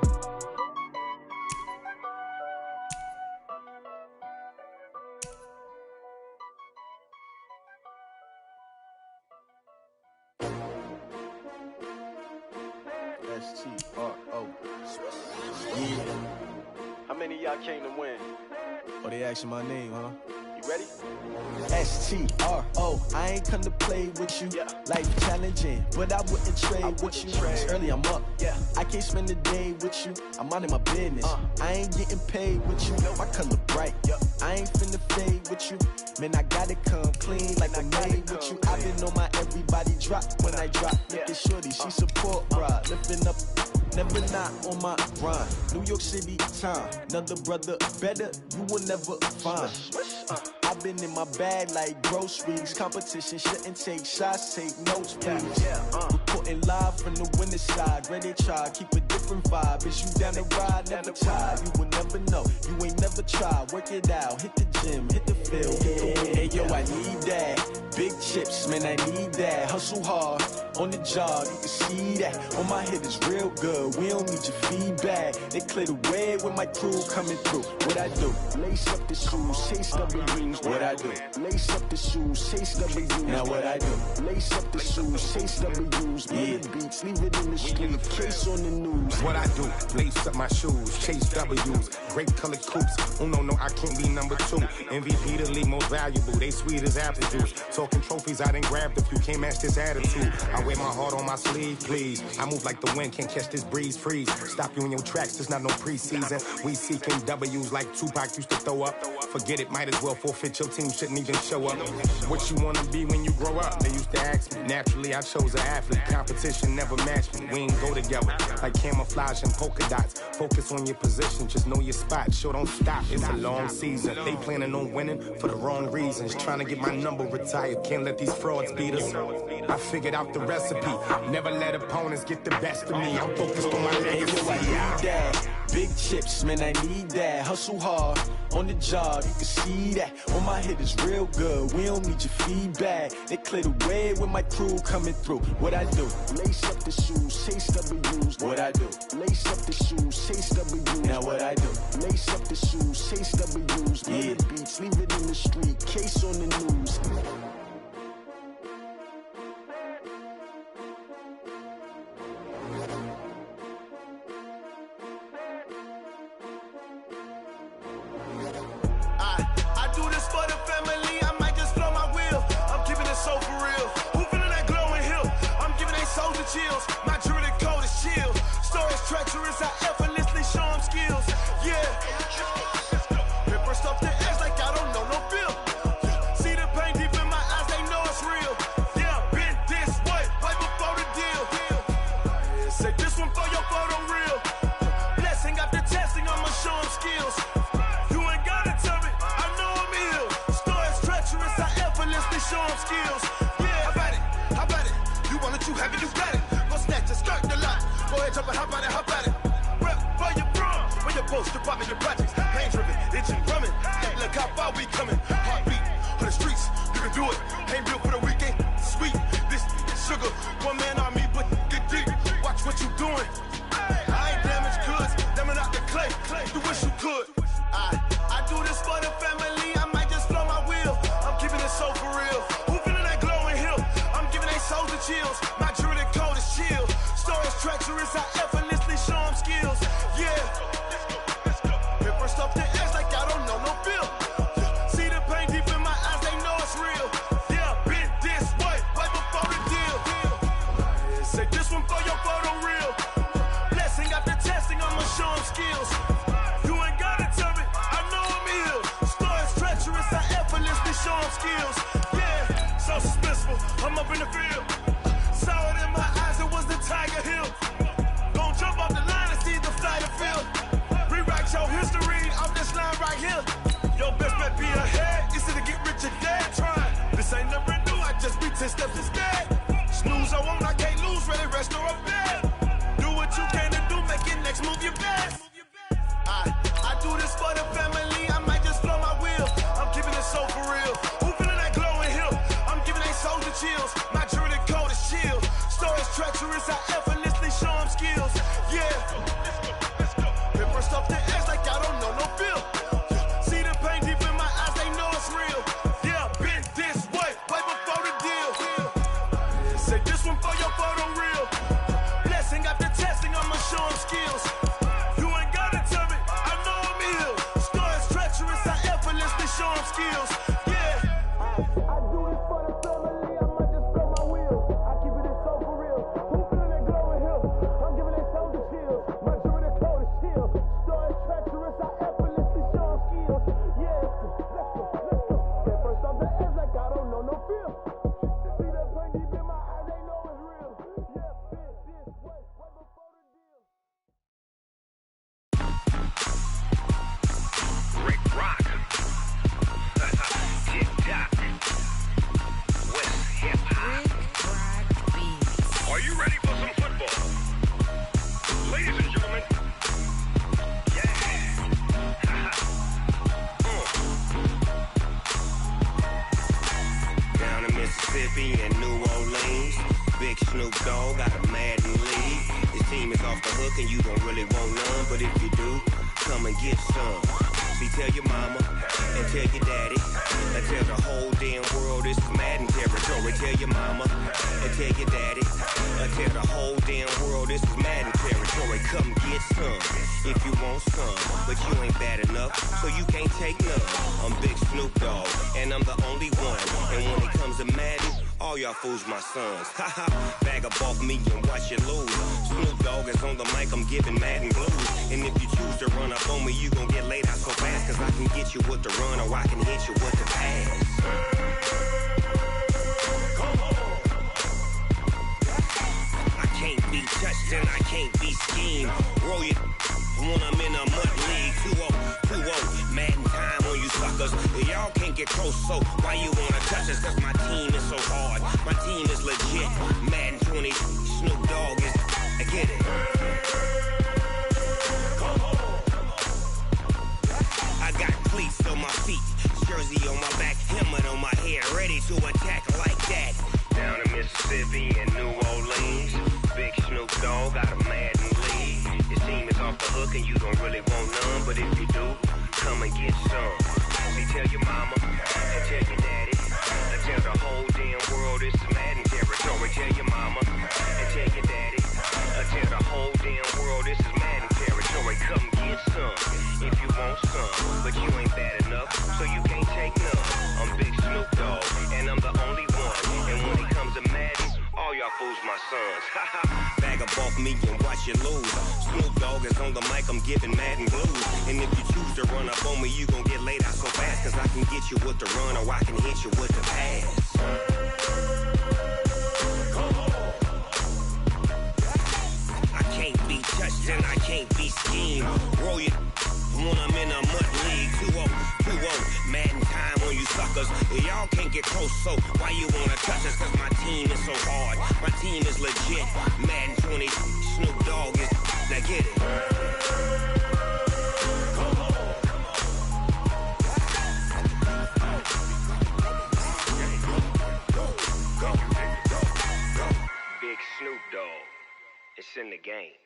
S-T-R-O. Yeah. How many of y'all came to win? Oh, they asking my name, huh? You ready? S-T-R-O. I ain't come to play with you. Life challenging, but I wouldn't trade with you. It's early, I'm up. I can't spend the day with you. I'm minding my business. I ain't getting paid with you. My color bright. I ain't finna fade with you. Man, I gotta come clean like I made with you. I've been on my everybody drop when I drop. Look at shorty, she support, bruh. Lifting up. Never not on my grind. New York City time. Another brother better, you will never find. I've been in my bag like groceries. Competition shouldn't take shots, take notes, please. Reporting live from the winning side. Ready to try, keep a different vibe. Is you down the ride, never tired. You will never know, you ain't never tried. Work it out, hit the gym, hit the field, hit the win. Hey yo, I need that. Big chips, man, I need that. Hustle hard, on the job, you can see that. On my head is real good, we don't need your feedback. They clear the way with my crew coming through. What I do? Lace up the shoes, chase W's. What I do? Lace up the shoes, chase W's. Now what I do? Lace up the shoes, chase W's. Million beats, leave it in the street, case on the news. What I do? Lace up my shoes, chase W's. Great colored coops. Oh no, I can't be number 2. MVP the league most valuable. They sweet as apple juice. Talking trophies, I done grabbed a few. Can't match this attitude. I wear my heart on my sleeve, please. I move like the wind, can't catch this breeze, freeze. Stop you in your tracks, there's not no preseason. We seeking W's like Tupac used to throw up. Forget it, might as well forfeit. Your team shouldn't even show up. What you wanna be when you grow up? They used to ask me. Naturally, I chose an athlete. Competition never matched me. We ain't go together like camouflage and polka dots. Focus on your position, just know your spot. Sure, don't stop. It's a long season. They planning on winning for the wrong reasons. Trying to get my number retired. Can't let these frauds beat us. I figured out the recipe. Never let opponents get the best of me. I'm focused on my legacy. I need that. Big chips, man, I need that. Hustle hard, on the job, you can see that. On my head is real good, we don't need your feedback. They clear the way with my crew coming through. What I do? Lace up the shoes, chase W's. What I do? Lace up the shoes, chase W's. Now what I do? Lace up the shoes, chase W's. Million beats, leave it in the street, case on the news. Chills. My jewelry code is chill. Stories treacherous, I effortlessly show them skills. Yeah. Paper stuff the edge like I don't know no bill. See the pain deep in my eyes, they know it's real. Yeah, been this way, way before the deal. Say this one for your photo real. Blessing after testing, I'ma show them skills. You ain't gotta tell me, I know I'm ill. Stories treacherous, I effortlessly show them skills. Yeah, how about it? How about it? You want it, you have it, you got it. Snatch and skirt the lot. Go ahead, jump and hop on it, hop at it. Rep for your bro, for your post, your poppin' your projects. Pain driven, itching, drumming. Hey, look how far we coming. Heartbeat on the streets, you can do it. Ain't built for the weekend. Sweet, this sugar, one man army, but get deep. Watch what you doing. I ain't damaged goods, damn it out the clay. You wish you could. I do this for the family. I might just blow my wheel. I'm keeping it so for real. Who feeling that glowing hill? I'm giving they souls the chills. My jewelry code is chill. Stories treacherous, I effortlessly show them skills. Yeah. Paper stuff the edge like I don't know no bill. See the pain deep in my eyes, they know it's real. Yeah, been this way, way before the deal. Say this one for your photo real. Blessing after testing, I'ma show them skills. You ain't gotta tell me, I know I'm ill. Stories treacherous, I effortlessly show them skills. Yeah, so suspenseful, I'm up in the field. Saw it in my eyes, it was the Tiger Hill. Gon' jump off the line and see the flight of field. Rewrite your history off this line right here. Your best bet be ahead, it's to get rich or dead trying. This ain't never new, I just be 10 steps instead. Snooze, I won't, I can't lose, ready, rest or a bed. Do what you can to do, make your next move your best. hook and you don't really want none, but if you do, come and get some. See, tell your mama and tell your daddy and tell the whole damn world this is Madden territory. Tell your mama and tell your daddy and tell the whole damn world this is Madden territory. Come get some if you want some, but you ain't bad enough, so you can't take none. I'm Big Snoop Dogg, and I'm the only one. And when it comes to Madden, all y'all fools my sons. Haha, bag up off me and watch you lose. Snoop Dogg is on the mic, I'm giving Madden blues. And if you choose to run up on me, you gon' get laid out so fast, cause I can get you with the run or I can hit you with the pass. I can't be touched and I can't be schemed. Roll you when I'm in a mud league. 2-0, Madden time on you suckers. Y'all can't get close, so why you wanna touch us? Cause my team is so hard, my team is legit. Madden 20, Snoop Dogg is, I get it. I got cleats on my feet, jersey on my back, helmet on my head, ready to attack like that. Down in Mississippi and New Orleans, Big Snoop Dogg got a Madden league. Your team is off the hook and you don't really want none, but if you do, come and get some. See, tell your mama and tell your daddy and tell the whole damn world this is Madden territory. Tell your mama and tell your daddy and tell the whole damn world this is Madden territory. Come get some if you want some, but you ain't bad enough, so you can't take none. I'm Big Snoop Dogg, and I'm the only one. And when it comes to Madden, all y'all fools my sons. Bag up off me and watch you lose. Snoop Dogg is on the mic, I'm giving Madden blues. And if you choose to run up on me, you gon' get laid out so fast, cause I can get you with the run or I can hit you with the pass. I can't be touched and I can't be schemed. Roll you when I'm in a mud league. 2-0, Madden time on you suckers. Y'all can't get close, so why you wanna touch us? Cause my team is so hard, my team is legit. Madden 20, Snoop Dogg is, now get it. Big Snoop Dogg, it's in the game.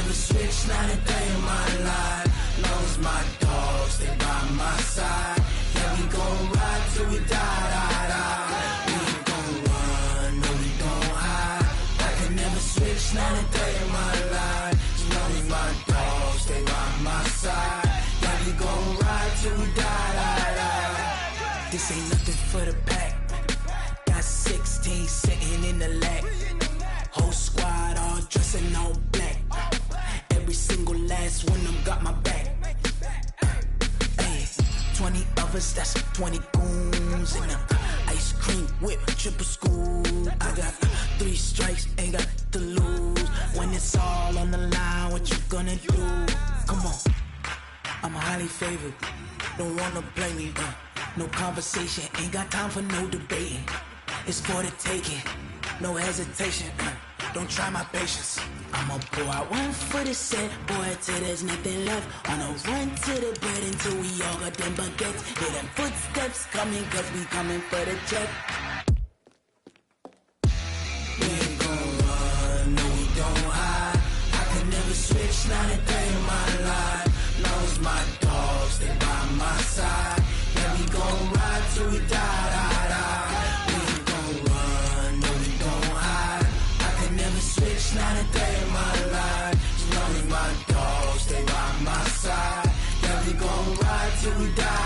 Switch, not a day in my life. Long as my dogs stay by my side. Yeah, we gon' ride till we die. We ain't gon' run, no, we don't hide. I can never switch, not a day in my life. As long as my dogs stay by my side. Yeah, we gon' ride till we die. This ain't nothing for the pack. Got 16 sitting in the lap. Whole squad all dressing all black. Every single last one of them got my back. Hey, 20 of us, that's 20 goons. And ice cream whip, triple scoop. I got 3 strikes, ain't got to lose. When it's all on the line, what you gonna do? Come on, I'm highly favored. Don't wanna blame me, no conversation, ain't got time for no debating. It's for the taking, no hesitation. Don't try my patience. I'ma pour out one for the set, boy, till there's nothing left. On a run to the bread until we all got them baguettes. Hear them footsteps coming, cause we coming for the check. We ain't gon' run, no, we don't hide. I can never switch, not a day in my life. Long as my dogs stay by my side. Yeah, we gon' ride till we die. We ain't gon' run, no, we don't hide. I can never switch, not a day in my life. As long as my dogs stay by my side. Yeah, we gon' ride till we die.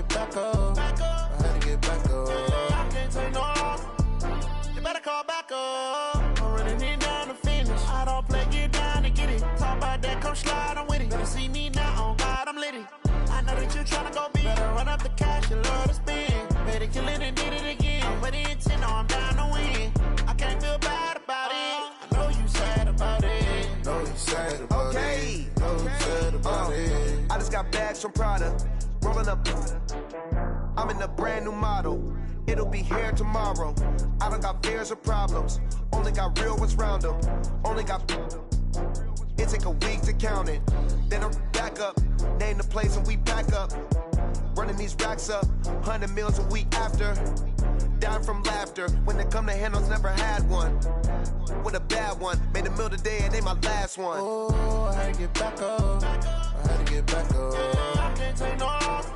Back up. I had to get back up. cash, you love to spend. Better kill it and did it again. But the intent, no, I'm down to win. I can't feel bad about it. I know you sad about it. Know you sad about it. Know you sad about it. I just got bags from Prada. Rolling up. I'm in a brand new model. It'll be here tomorrow. I don't got fears or problems. Only got real ones round them. Only got. It take a week to count it. Then I'm back up. Name the place and we back up. Running these racks up. 100 meals a week after. Down from laughter. When it come to handles, never had one. With a bad one. Made a meal today and they my last one. Oh, I had to get back up. I had to get back up. I can't take no off.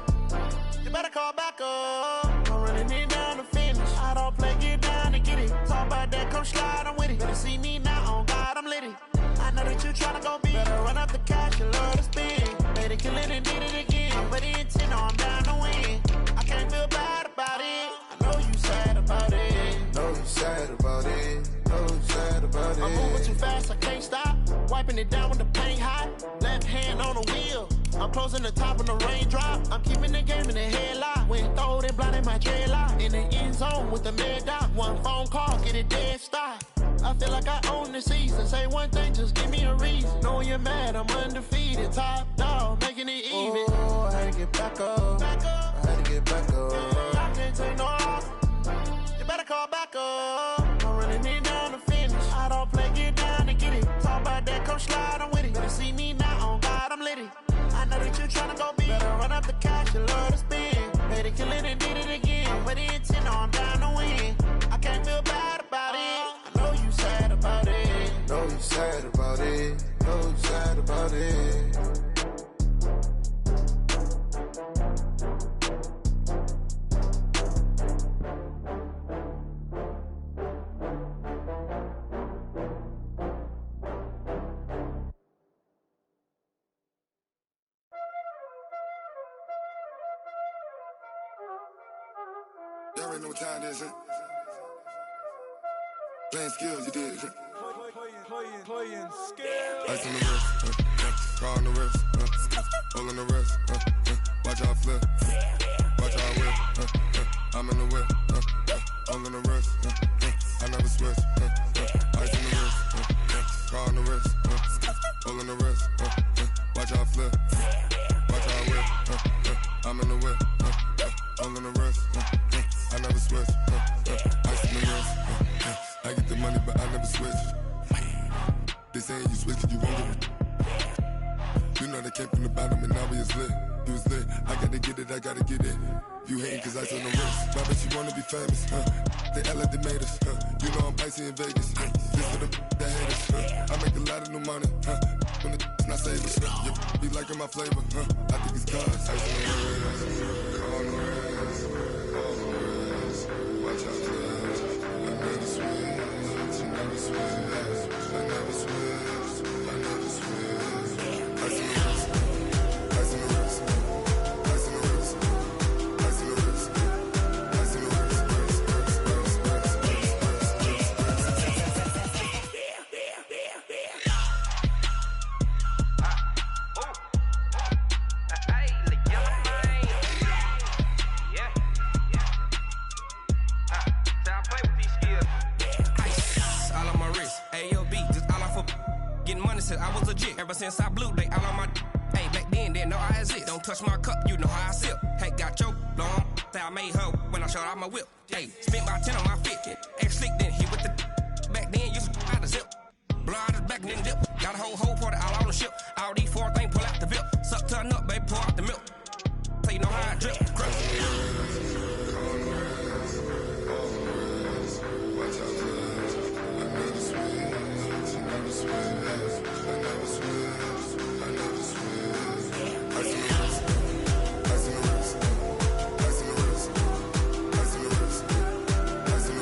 You better call back up. I'm running it down to finish. I don't play, get down to get it. Talk about that, come slide, I'm with it. Better see me now, on God, I'm litty. I know that you tryna go big. Better run up the cash, you love to spend. Better kill it and did it again. But the intent, no, I'm down to win. I can't feel bad about it. I know you sad about it. Know you sad about it. Know you sad about it. I'm moving too fast, I can't stop. Wiping it down with the paint hot. Left hand on the wheel. I'm closing the top of the raindrop. I'm keeping the game in the headlock. When throwed and blinded my dreadlock. In the end zone with the mad dot. One phone call, get it dead stop. I feel like I own the season. Say one thing, just give me a reason. Knowing you're mad, I'm undefeated. Top dog, making it even. Oh, I had to get back up. I had to get back up. I can't take no off. You better call back up. I'm running it down to finish. I don't play, get down to get it. Talk about that, come slide, I'm with it. Better see me now, on God, I'm litty. I know that you tryna go big. Better run up the cash, you love to spend. Better kill it and did it again. But the intent, no, I'm down to win. I can't feel bad about it. I know you sad about it. Know you sad about it. Know you sad about it. Y'all already know what time it is, huh? Playing skills, you did, huh? Playing skills. Ice on the wrist, car on the wrist, hole in the wrist, watch how I flip, watch how I whip, I'm in the whip, hole in the wrist, I never switch, ice on the wrist, car on the wrist, hole in the wrist, watch how I flip, watch how I whip, I'm in the whip, hole in the wrist, I never switch, ice on the wrist, I get the money but I never switch. They saying you switch cause you won't get it. You know they came from the bottom and now we is lit. You was lit, I gotta get it, I gotta get it. You hating cause I on the wrist. Why bet you wanna be famous, They act like they made us, You know I'm icy in Vegas, This for the that hate us, I make a lot of new money, When the not save us, You be liking my flavor, I think it's cause ice on the wrist, on the wrist, on the wrist. Watch out, cuz I never switch, I never switch. I never switch, I never switch. Ice in the wrist, ice in the wrist, ice in the wrist, ice in the wrist, ice in the wrist, I was legit. Ever since I blew, they all on my hey, back then, didn't know I exist. Don't touch my cup, you know how I sip. Hey, got choked long. Say I made her when I showed out my whip. Hey, spent about 10 on my fit. Ex slick, then hit with the back then, used to out the zip. Blow out his back, then dip. Got a whole party all on the ship. All these four things, pull out the VIP. Suck, turn up, baby, pour out the milk. So you know how I drip. Crush. watch out, cuz I never switch, I never switch. I never switch, I never switch. Ice in the wrist, ice in the wrist, ice in the wrist, ice in the wrist, ice in the wrist,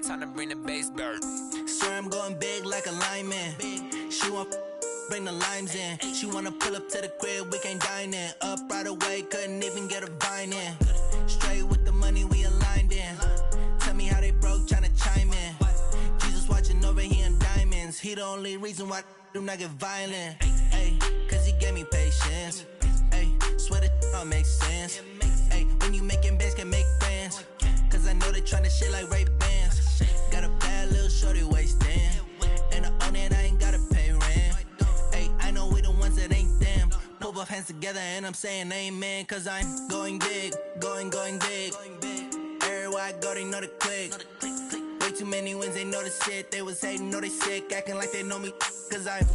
time to bring the bass back. Swear I'm going big like a lineman. She want bring the limes in. She wanna pull up to the crib, we can't dine in. Up right away, couldn't even get a vine in. Straight with the money we aligned in. Tell me how they broke, tryna chime in. Jesus watching over here in diamonds. He the only reason why I do not get violent. Ay, cause he gave me patience. Ay, swear that all makes sense. Ay, when you making bands, can make friends. Cause I know they tryna shit like Ray-Bans. Got a bad little shorty wasting. And I own it, I ain't gotta pay rent. Ay, I know we the ones that ain't them. Put both hands together and I'm saying amen. Cause I'm going big, going big. Everywhere I go, they know the click. Way too many wins, they know the shit. They was hating, know they sick, acting like they know me. Cause I'm